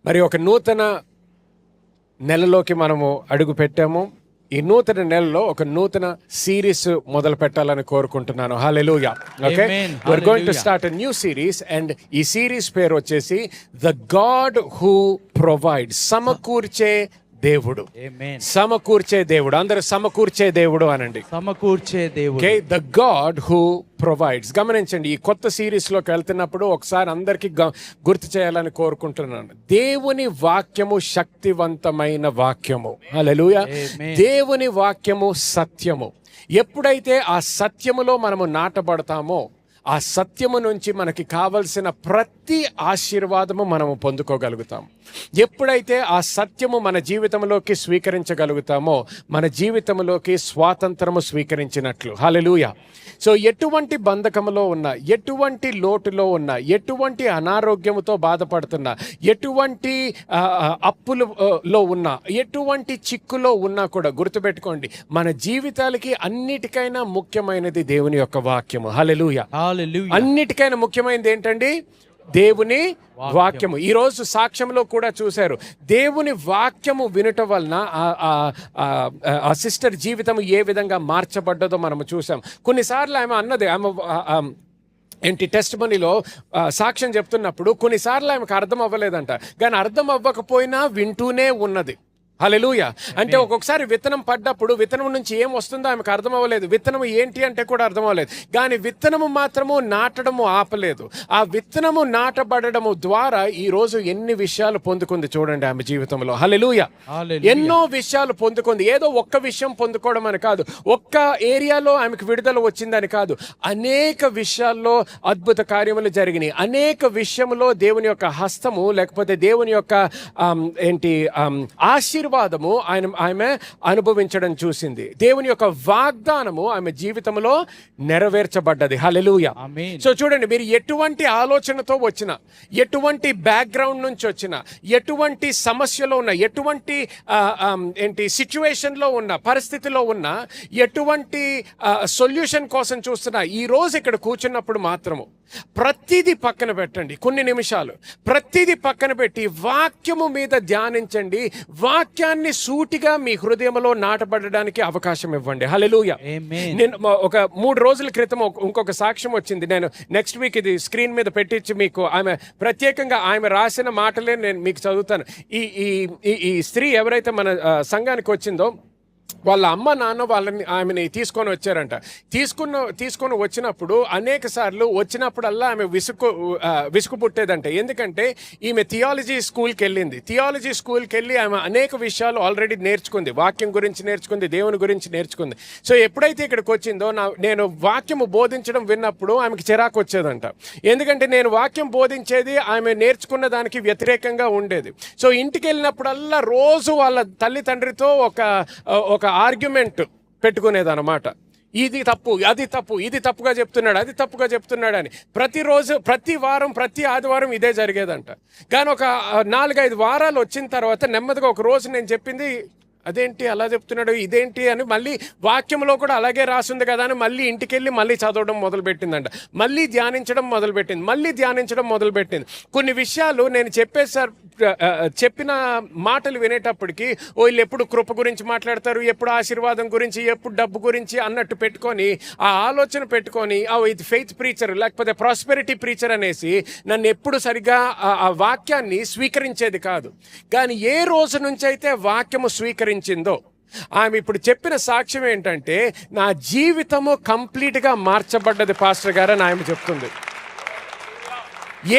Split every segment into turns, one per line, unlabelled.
మరి ఒక నూతన నెలలోకి మనము అడుగు పెట్టాము. ఈ నూతన నెలలో ఒక నూతన సిరీస్ మొదలు పెట్టాలని కోరుకుంటున్నాను. Hallelujah. Okay, we're going to start a new series and ఈ సిరీస్ పేరు వచ్చేసి The God Who Provides. సమకూర్చే దేవుడు. సమకూర్చే దేవుడు. అందరూ సమకూర్చే దేవుడు అనండి.
సమకూర్చే దేవుడు.
Okay, the God who provides. గమనించండి, ఈ కొత్త సిరీస్లోకి వెళ్తున్నప్పుడు ఒకసారి అందరికీ గుర్తు చేయాలని కోరుకుంటున్నాను. దేవుని వాక్యము శక్తివంతమైన వాక్యము. హల్లెలూయా. దేవుని వాక్యము సత్యము. ఎప్పుడైతే ఆ సత్యములో మనము నాటబడతామో ఆ సత్యము నుంచి మనకి కావలసిన ప్రతి ఆశీర్వాదము మనము పొందుకోగలుగుతాం. ఎప్పుడైతే ఆ సత్యము మన జీవితంలోకి స్వీకరించగలుగుతామో మన జీవితంలోకి స్వాతంత్రము స్వీకరించినట్లు. హల్లెలూయా. సో ఎటువంటి బంధకములో ఉన్నా, ఎటువంటి లోటులో ఉన్నా, ఎటువంటి అనారోగ్యముతో బాధపడుతున్నా, ఎటువంటి అప్పులలో ఉన్నా, ఎటువంటి చిక్కులో ఉన్నా కూడా గుర్తుపెట్టుకోండి, మన జీవితాలకి అన్నిటికైనా ముఖ్యమైనది దేవుని యొక్క వాక్యము. హల్లెలూయా. అన్నిటికైనా ముఖ్యమైనది ఏంటండి? దేవుని వాక్యము. ఈరోజు సాక్ష్యంలో కూడా చూశారు, దేవుని వాక్యము వినటం వలన ఆ సిస్టర్ జీవితం ఏ విధంగా మార్చబడ్డదో మనము చూసాం. కొన్నిసార్లు ఆమె అన్నది, ఆమె టెస్ట్ మనీలో సాక్ష్యం చెప్తున్నప్పుడు కొన్నిసార్లు ఆమెకు అర్థం అవ్వలేదంట, కానీ అర్థం అవ్వకపోయినా వింటూనే ఉన్నది. హల్లెలూయా. అంటే ఒక్కొక్కసారి విత్తనం పడ్డప్పుడు విత్తనం నుంచి ఏం వస్తుందో ఆమెకు అర్థం అవ్వలేదు, విత్తనం ఏంటి అంటే కూడా అర్థం అవ్వలేదు, కానీ విత్తనము మాత్రము నాటడము ఆపలేదు. ఆ విత్తనము నాటబడము ద్వారా ఈరోజు ఎన్ని విషయాలు పొందుకుంది చూడండి ఆమె జీవితంలో. హల్లెలూయా. ఎన్నో విషయాలు పొందుకుంది. ఏదో ఒక్క విషయం పొందుకోవడం అని కాదు, ఒక్క ఏరియాలో ఆమెకు విడుదల వచ్చిందని కాదు, అనేక విషయాల్లో అద్భుత కార్యములు జరిగినాయి. అనేక విషయంలో దేవుని యొక్క హస్తము లేకపోతే దేవుని యొక్క ఆశీర్వాదము ఆమె అనుభవించడం చూసింది. దేవుని యొక్క వాగ్దానము ఆమె జీవితంలో నెరవేర్చబడ్డది. హల్లెలూయా. సో చూడండి, మీరు ఎటువంటి ఆలోచనతో వచ్చినా, ఎటువంటి బ్యాక్గ్రౌండ్ నుంచి వచ్చినా, ఎటువంటి సమస్యలో ఉన్నా, ఎటువంటి సిచ్యువేషన్లో ఉన్న, పరిస్థితిలో ఉన్నా, ఎటువంటి సొల్యూషన్ కోసం చూస్తున్నా, ఈ రోజు ఇక్కడ కూర్చున్నప్పుడు మాత్రము ప్రతిదీ పక్కన పెట్టండి. కొన్ని నిమిషాలు ప్రతిదీ పక్కన పెట్టి వాక్యము మీద ధ్యానించండి. వాక్యాన్ని సూటిగా మీ హృదయంలో నాటబడడానికి అవకాశం ఇవ్వండి. హల్లెలూయా. నేను ఒక 3 రోజుల క్రితం ఇంకొక సాక్ష్యం వచ్చింది. నేను నెక్స్ట్ వీక్ ఇది స్క్రీన్ మీద పెట్టించి మీకు ఆమె ప్రత్యేకంగా ఆమె రాసిన మాటలే నేను మీకు చదువుతాను. ఈ స్త్రీ ఎవరైతే మన సంఘానికి వచ్చిందో వాళ్ళ అమ్మ నాన్న ఆమెని తీసుకొని వచ్చారంట. తీసుకొని వచ్చినప్పుడు అనేక సార్లు వచ్చినప్పుడల్లా ఆమె విసుగు పుట్టేదంట. ఎందుకంటే ఈమె థియాలజీ స్కూల్కి వెళ్ళింది. థియాలజీ స్కూల్కి వెళ్ళి ఆమె అనేక విషయాలు ఆల్రెడీ నేర్చుకుంది. వాక్యం గురించి నేర్చుకుంది, దేవుని గురించి నేర్చుకుంది. సో ఎప్పుడైతే ఇక్కడికి వచ్చిందో నేను వాక్యము బోధించడం విన్నప్పుడు ఆమెకి చిరాకు వచ్చేదంట. ఎందుకంటే నేను వాక్యం బోధించేది ఆమె నేర్చుకున్న దానికి వ్యతిరేకంగా ఉండేది. సో ఇంటికి వెళ్ళినప్పుడల్లా రోజు వాళ్ళ తల్లిదండ్రితో ఒక ఆర్గ్యుమెంట్ పెట్టుకునేదన్నమాట. ఇది తప్పు, అది తప్పు, ఇది తప్పుగా చెప్తున్నాడు, అది తప్పుగా చెప్తున్నాడు అని. ప్రతిరోజు, ప్రతి వారం, ప్రతి ఆదివారం ఇదే జరిగేదంట. కానీ ఒక 4-5 వారాలు వచ్చిన తర్వాత నెమ్మదిగా ఒక రోజు నేను చెప్పింది, అదేంటి అలా చెప్తున్నాడు, ఇదేంటి అని మళ్ళీ వాక్యంలో కూడా అలాగే రాసింది కదా అని మళ్ళీ ఇంటికి వెళ్ళి మళ్ళీ చదవడం మొదలుపెట్టిందంట. మళ్ళీ ధ్యానించడం మొదలుపెట్టింది. కొన్ని విషయాలు నేను చెప్పిన మాటలు వినేటప్పటికి వీళ్ళు ఎప్పుడు కృప గురించి మాట్లాడతారు, ఎప్పుడు ఆశీర్వాదం గురించి, ఎప్పుడు డబ్బు గురించి అన్నట్టు పెట్టుకొని, ఆ ఆలోచన పెట్టుకొని ఇది ఫెయిత్ ప్రీచర్ లేకపోతే ప్రాస్పెరిటీ ప్రీచర్ అనేసి నన్ను ఎప్పుడు సరిగా ఆ వాక్యాన్ని స్వీకరించేది కాదు. కానీ ఏ రోజు నుంచి అయితే వాక్యము స్వీకరించిందో, ఆమె ఇప్పుడు చెప్పిన సాక్ష్యం ఏంటంటే, నా జీవితము కంప్లీట్గా మార్చబడ్డది పాస్టర్ గారు అని ఆమె చెప్తుంది.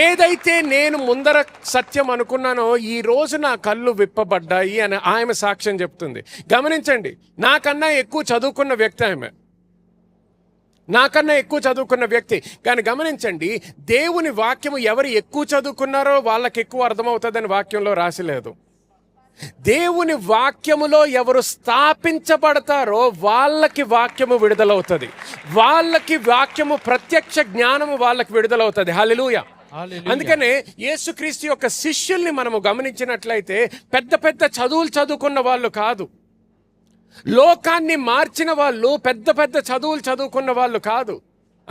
ఏదైతే నేను ముందర సత్యం అనుకున్నానో ఈ రోజు నా కళ్ళు విప్పబడ్డాయి అని ఆమె సాక్ష్యం చెప్తుంది. గమనించండి, నాకన్నా ఎక్కువ చదువుకున్న వ్యక్తి కానీ గమనించండి, దేవుని వాక్యము ఎవరు ఎక్కువ చదువుకున్నారో వాళ్ళకి ఎక్కువ అర్థమవుతుందని వాక్యంలో రాసిలేదు. దేవుని వాక్యములో ఎవరు స్థాపించబడతారో వాళ్ళకి వాక్యము విడుదలవుతుంది. వాళ్ళకి వాక్యము ప్రత్యక్ష జ్ఞానము వాళ్ళకి విడుదలవుతుంది. హల్లెలూయా. అందుకనే యేసుక్రీస్తు యొక్క శిష్యుల్ని మనము గమనించినట్లయితే పెద్ద పెద్ద చదువులు చదువుకున్న వాళ్ళు కాదు, లోకాన్ని మార్చిన వాళ్ళు పెద్ద పెద్ద చదువులు చదువుకున్న వాళ్ళు కాదు.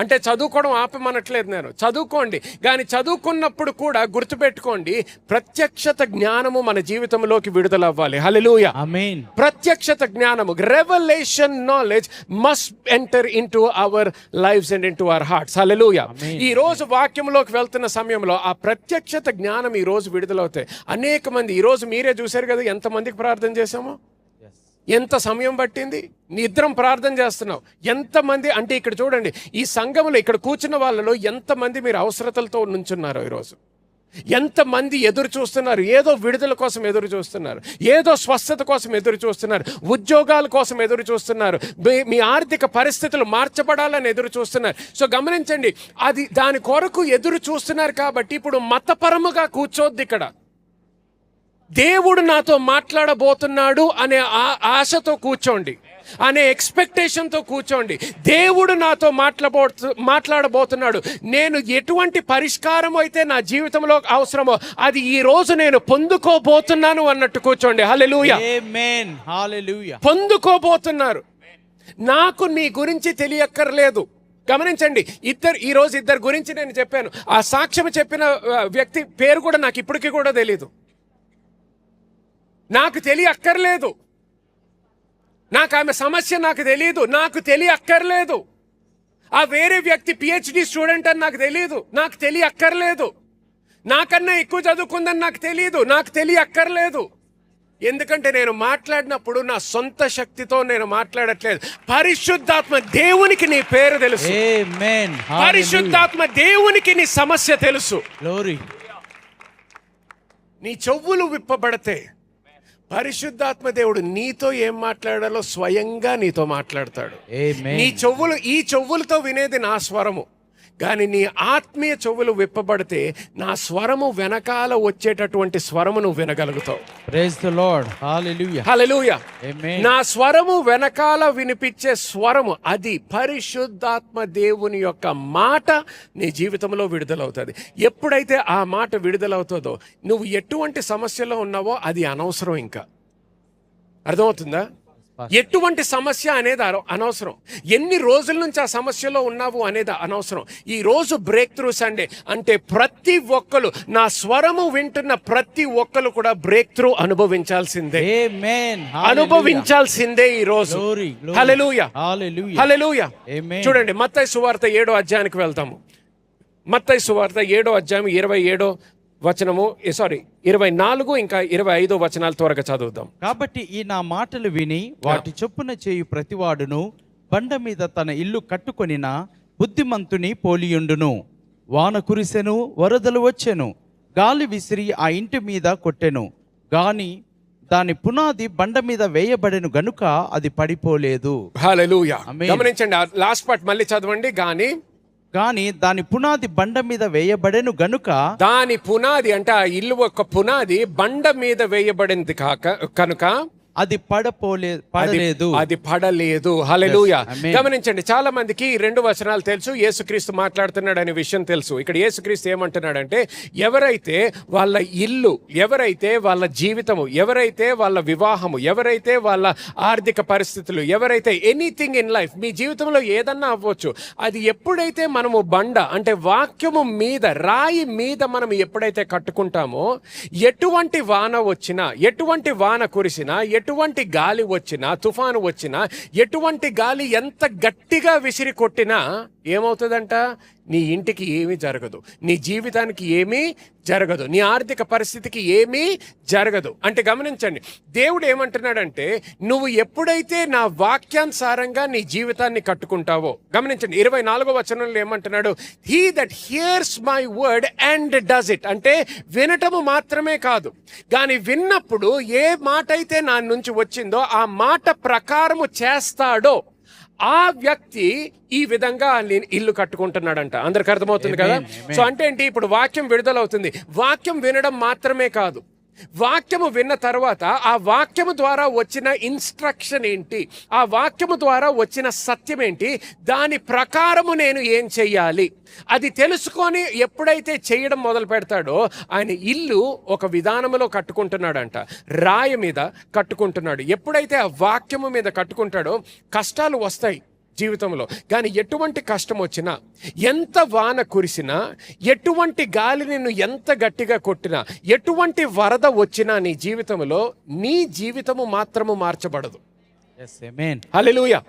అంటే చదువుకోవడం ఆపమనట్లేదు నేను, చదువుకోండి. కానీ చదువుకున్నప్పుడు కూడా గుర్తుపెట్టుకోండి, ప్రత్యక్షత జ్ఞానము మన జీవితంలోకి విడుదల అవ్వాలి. హల్లెలూయా,
ఆమేన్.
ప్రత్యక్షత జ్ఞానము, revolution knowledge must enter into our lives and into our hearts. Hallelujah. ఈ రోజు వాక్యంలోకి వెళ్తున్న సమయంలో ఆ ప్రత్యక్షత జ్ఞానం ఈ రోజు విడుదలవుతాయి. అనేక మంది, ఈ రోజు మీరే చూశారు కదా ఎంతమందికి ప్రార్థన చేశామో, ఎంత సమయం పట్టింది. నిద్రం ప్రార్థన చేస్తున్నావు. ఎంతమంది అంటే ఇక్కడ చూడండి, ఈ సంఘంలో ఇక్కడ కూర్చున్న వాళ్ళలో ఎంతమంది మీరు అవసరతలతో నుంచున్నారో ఈరోజు, ఎంతమంది ఎదురు చూస్తున్నారు, ఏదో విడుదల కోసం ఎదురు చూస్తున్నారు, ఏదో స్వస్థత కోసం ఎదురు చూస్తున్నారు, ఉద్యోగాల కోసం ఎదురు చూస్తున్నారు, మీ ఆర్థిక పరిస్థితులు మార్చబడాలని ఎదురు చూస్తున్నారు. సో గమనించండి, అది దాని కొరకు ఎదురు చూస్తున్నారు. కాబట్టి ఇప్పుడు మతపరముగా కూర్చోద్ది ఇక్కడ. దేవుడు నాతో మాట్లాడబోతున్నాడు అనే ఆశతో కూర్చోండి, అనే ఎక్స్పెక్టేషన్తో కూర్చోండి. దేవుడు నాతో మాట్లాడబోతున్నాడు, నేను ఎటువంటి పరిష్కారం అయితే నా జీవితంలో అవసరమో అది ఈ రోజు నేను పొందుకోబోతున్నాను అన్నట్టు కూర్చోండి. హల్లెలూయా,
ఆమేన్, హల్లెలూయా.
పొందుకోబోతున్నారు. నాకు నీ గురించి తెలియక్కర్లేదు. గమనించండి, ఈరోజు ఇద్దరు గురించి నేను చెప్పాను. ఆ సాక్ష్యం చెప్పిన వ్యక్తి పేరు కూడా నాకు ఇప్పటికీ కూడా తెలీదు. నాకు తెలియక్కర్లేదు. నాకు ఆమె సమస్య నాకు తెలియదు, నాకు తెలియక్కర్లేదు. ఆ వేరే వ్యక్తి పిహెచ్డి స్టూడెంట్ అని నాకు తెలియదు, నాకు తెలియక్కర్లేదు. నాకన్నా ఎక్కువ చదువుకుందని నాకు తెలియదు, నాకు తెలియక్కర్లేదు. ఎందుకంటే నేను మాట్లాడినప్పుడు నా సొంత శక్తితో నేను మాట్లాడట్లేదు. పరిశుద్ధాత్మ దేవునికి నీ పేరు తెలుసు.
ఆమేన్,
పరిశుద్ధాత్మ దేవునికి నీ సమస్య తెలుసు.
గ్లోరీ.
నీ చెవులు విప్పబడితే పరిశుద్ధాత్మ దేవుడు నీతో ఏం మాట్లాడాలో స్వయంగా నీతో మాట్లాడతాడు. నీ చెవులు, ఈ చెవులతో వినేది నా స్వరము, కానీ నీ ఆత్మీయ చెవులు విప్పబడితే నా స్వరము వెనకాల వచ్చేటటువంటి స్వరము నువ్వు వినగలుగుతావు.
ప్రైజ్ ది లార్డ్, హల్లెలూయా,
హల్లెలూయా.
ఆమేన్.
నా స్వరము వెనకాల వినిపించే స్వరము, అది పరిశుద్ధాత్మ దేవుని యొక్క మాట నీ జీవితంలో విడుదలవుతుంది. ఎప్పుడైతే ఆ మాట విడుదలవుతుందో నువ్వు ఎటువంటి సమస్యలో ఉన్నావో అది అనవసరం. ఇంకా అర్థమవుతుందా? ఎటువంటి సమస్య అనేది అనవసరం. ఎన్ని రోజుల నుంచి ఆ సమస్యలో ఉన్నావు అనేది అనవసరం. ఈ రోజు బ్రేక్ త్రూ సండే అంటే ప్రతి ఒక్కరు, నా స్వరము వింటున్న ప్రతి ఒక్కరు కూడా బ్రేక్ త్రూ అనుభవించాల్సిందే.
ఆమేన్,
అనుభవించాల్సిందే ఈ రోజు. హల్లెలూయా,
హల్లెలూయా,
హల్లెలూయా.
ఆమేన్.
చూడండి, మత్తయి సువార్త 7వ అధ్యాయానికి వెళ్తాము. మత్తయి సువార్త 7వ అధ్యాయం 27వ వచనము, 24 ఇంకా 25 వచనాలు త్వరగా చదువుదాం.
కాబట్టి ఈ నా మాటలు విని వాటి చొప్పున చేయు ప్రతివాడును బండ మీద తన ఇల్లు కట్టుకొనిన బుద్ధిమంతుని పోలియుండును. వాన కురిసెను, వరదలు వచ్చెను, గాలి విసిరి ఆ ఇంటి మీద కొట్టెను, గాని దాని పునాది బండ మీద వేయబడెను గనుక అది పడిపోలేదు.
హల్లెలూయా.
ఆమేన్.
గమనించండి, ఆ లాస్ట్ పార్ట్ మళ్ళీ చదవండి.
గాని దాని పునాది బండ మీద వేయబడెను గనుక,
దాని పునాది అంటే ఆ ఇల్లు ఒక పునాది బండ మీద వేయబడింది కనుక
అది పడలేదు.
అది పడలేదు. హల్లెలూయా.
Yes, amen.
గమనించండి, చాలా మందికి ఈ 2 వచనాలు తెలుసు, యేసుక్రీస్తు మాట్లాడుతున్నాడు అనే విషయం తెలుసు. ఇక్కడ యేసుక్రీస్తు ఏమంటున్నాడంటే, ఎవరైతే వాళ్ళ ఇల్లు, ఎవరైతే వాళ్ళ జీవితము, ఎవరైతే వాళ్ళ వివాహము, ఎవరైతే వాళ్ళ ఆర్థిక పరిస్థితులు, ఎవరైతే ఎనీథింగ్ ఇన్ లైఫ్, మీ జీవితంలో ఏదన్నా అవ్వచ్చు, అది ఎప్పుడైతే మనము బండ అంటే వాక్యము మీద, రాయి మీద మనం ఎప్పుడైతే కట్టుకుంటామో, ఎటువంటి వాన వచ్చినా, ఎటువంటి వాన కురిసినా, ఎటువంటి గాలి వచ్చినా, తుఫాను వచ్చినా, ఎటువంటి గాలి ఎంత గట్టిగా విసిరి కొట్టినా ఏమవుతుందంట? నీ ఇంటికి ఏమీ జరగదు, నీ జీవితానికి ఏమీ జరగదు, నీ ఆర్థిక పరిస్థితికి ఏమీ జరగదు. అంటే గమనించండి, దేవుడు ఏమంటున్నాడంటే, నువ్వు ఎప్పుడైతే నా వాక్యానుసారంగా నీ జీవితాన్ని కట్టుకుంటావో, గమనించండి 24వ వచనంలో ఏమంటున్నాడు? He that hears my word and does it. అంటే వినటము మాత్రమే కాదు, కానీ విన్నప్పుడు ఏ మాట అయితే నా నుంచి వచ్చిందో ఆ మాట ప్రకారము చేస్తాడో ఆ వ్యక్తి ఈ విధంగా ఇల్లు కట్టుకుంటున్నాడంట. అందరికి అర్థమవుతుంది కదా? సో అంటే ఏంటి? ఇప్పుడు వాక్యం విడుదలవుతుంది. వాక్యం వినడం మాత్రమే కాదు, వాక్యము విన్న తర్వాత ఆ వాక్యము ద్వారా వచ్చిన ఇన్స్ట్రక్షన్ ఏంటి, ఆ వాక్యము ద్వారా వచ్చిన సత్యం ఏంటి, దాని ప్రకారము నేను ఏం చెయ్యాలి, అది తెలుసుకొని ఎప్పుడైతే చేయడం మొదలు పెడతాడో ఆయన ఇల్లు ఒక విధానంలో కట్టుకుంటున్నాడంట, రాయి మీద కట్టుకుంటున్నాడు. ఎప్పుడైతే ఆ వాక్యము మీద కట్టుకుంటాడో కష్టాలు వస్తాయి, జీవితంలో. కానీ ఎటువంటి కష్టం వచ్చినా, ఎంత వాన కురిసినా, ఎటువంటి గాలి నిన్ను ఎంత గట్టిగా కొట్టినా, ఎటువంటి వరద వచ్చినా నీ జీవితంలో, నీ జీవితము మాత్రము మార్చబడదు.
Yes, amen.
హల్లెలూయా.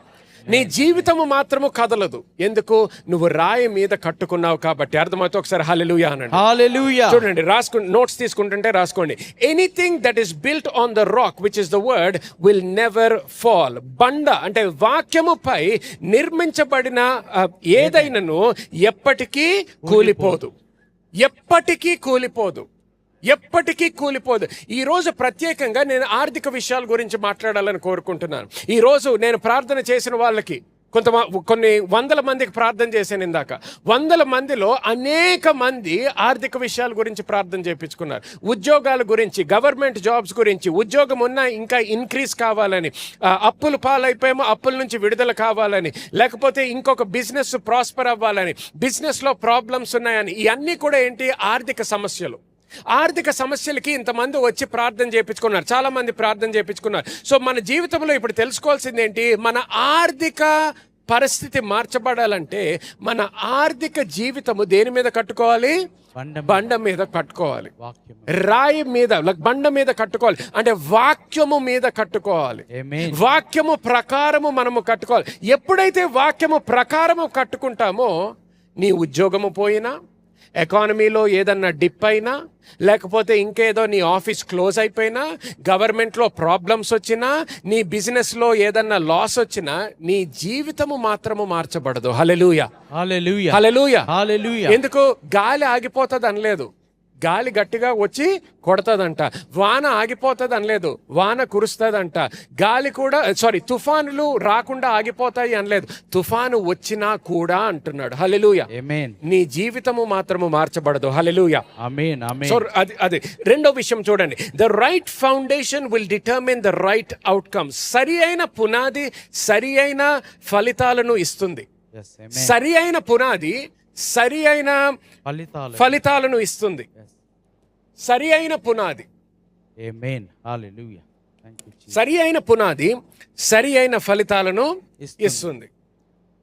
నీ జీవితము మాత్రము కదలదు. ఎందుకు? నువ్వు రాయి మీద కట్టుకున్నావు కాబట్టి. అర్థమైతే ఒకసారి హల్లెలూయా అనండి.
Hallelujah.
చూడండి, నోట్స్ తీసుకుంటుంటే రాసుకోండి. Anything that is built on the rock which is the word will never fall. బండ అంటే వాక్యముపై నిర్మించబడిన ఏదైనాను ఎప్పటికీ కూలిపోదు. ఎప్పటికీ కూలిపోదు. ఎప్పటికీ కూలిపోదు. ఈరోజు ప్రత్యేకంగా నేను ఆర్థిక విషయాల గురించి మాట్లాడాలని కోరుకుంటున్నాను. ఈరోజు నేను ప్రార్థన చేసిన వాళ్ళకి కొన్ని వందల మందికి ప్రార్థన చేశాను ఇందాక. వందల మందిలో అనేక మంది ఆర్థిక విషయాల గురించి ప్రార్థన చేయించుకున్నారు. ఉద్యోగాల గురించి, గవర్నమెంట్ జాబ్స్ గురించి, ఉద్యోగం ఉన్నా ఇంకా ఇంక్రీజ్ కావాలని, అప్పులు పాలైపోయామో అప్పుల నుంచి విడుదల కావాలని, లేకపోతే ఇంకొక బిజినెస్ ప్రాస్పర్ అవ్వాలని, బిజినెస్లో ప్రాబ్లమ్స్ ఉన్నాయని. ఇవన్నీ కూడా ఏంటి? ఆర్థిక సమస్యలు. ఆర్థిక సమస్యలకి ఇంతమంది వచ్చి ప్రార్థన చేయించుకున్నారు. చాలా మంది ప్రార్థన చేయించుకున్నారు. సో మన జీవితంలో ఇప్పుడు తెలుసుకోవాల్సింది ఏంటి? మన ఆర్థిక పరిస్థితి మార్చబడాలంటే మన ఆర్థిక జీవితము దేని మీద కట్టుకోవాలి? బండ మీద కట్టుకోవాలి. రాయి మీద, బండ మీద కట్టుకోవాలి. అంటే వాక్యము మీద కట్టుకోవాలి. వాక్యము ప్రకారము మనము కట్టుకోవాలి. ఎప్పుడైతే వాక్యము ప్రకారము కట్టుకుంటామో, నీ ఉద్యోగము పోయినా, ఎకానమీలో ఏదన్నా డిప్ అయినా, లేకపోతే ఇంకేదో నీ ఆఫీస్ క్లోజ్ అయిపోయినా, గవర్నమెంట్లో ప్రాబ్లమ్స్ వచ్చినా, నీ బిజినెస్లో ఏదన్నా లాస్ వచ్చినా, నీ జీవితము మాత్రము మార్చబడదు. హల్లెలూయా.
హల్లెలూయా.
హల్లెలూయా.
హల్లెలూయా.
ఎందుకు? గాలి ఆగిపోతుంది అనలేదు, గాలి గట్టిగా వచ్చి కొడతదంట. వాన ఆగిపోతుంది అనలేదు, వాన కురుస్తుందంట. గాలి కూడా తుఫానులు రాకుండా ఆగిపోతాయి అనలేదు, తుఫాను వచ్చినా కూడా అంటున్నాడు. హల్లెలూయా.
ఆమేన్.
నీ జీవితము మాత్రము మార్చబడదు. హల్లెలూయా.
ఆమేన్. ఆమేన్.
సో అది రెండో విషయం చూడండి. The right foundation will determine the right outcome. సరి అయిన పునాది సరి అయిన ఫలితాలను ఇస్తుంది.
Yes, amen.
సరి అయిన పునాది సరి అయిన ఫలితాలను ఇస్తుంది. సరి అయిన పునాది.
ఆమేన్. హల్లెలూయా. Thank you Jesus.
సరి అయిన పునాది సరి అయిన ఫలితాలను ఇస్తుంది.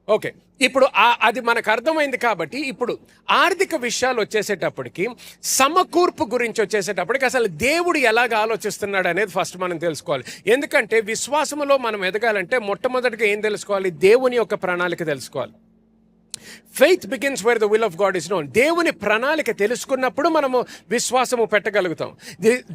ఓకే, ఇప్పుడు అది మనకు అర్థమైంది. కాబట్టి ఇప్పుడు ఆర్థిక విషయాలు వచ్చేసేటప్పటికి, సమకూర్పు గురించి వచ్చేసేటప్పటికి అసలు దేవుడు ఎలాగ ఆలోచిస్తున్నాడు అనేది ఫస్ట్ మనం తెలుసుకోవాలి. ఎందుకంటే విశ్వాసములో మనం ఎదగాలంటే మొట్టమొదటిగా ఏం తెలుసుకోవాలి? దేవుని యొక్క ప్రణాళిక తెలుసుకోవాలి. Faith begins where the will of God is known. దేవుని ప్రణాళిక తెలుసుకున్నప్పుడు మనము విశ్వాసము పెట్టగలుగుతాం.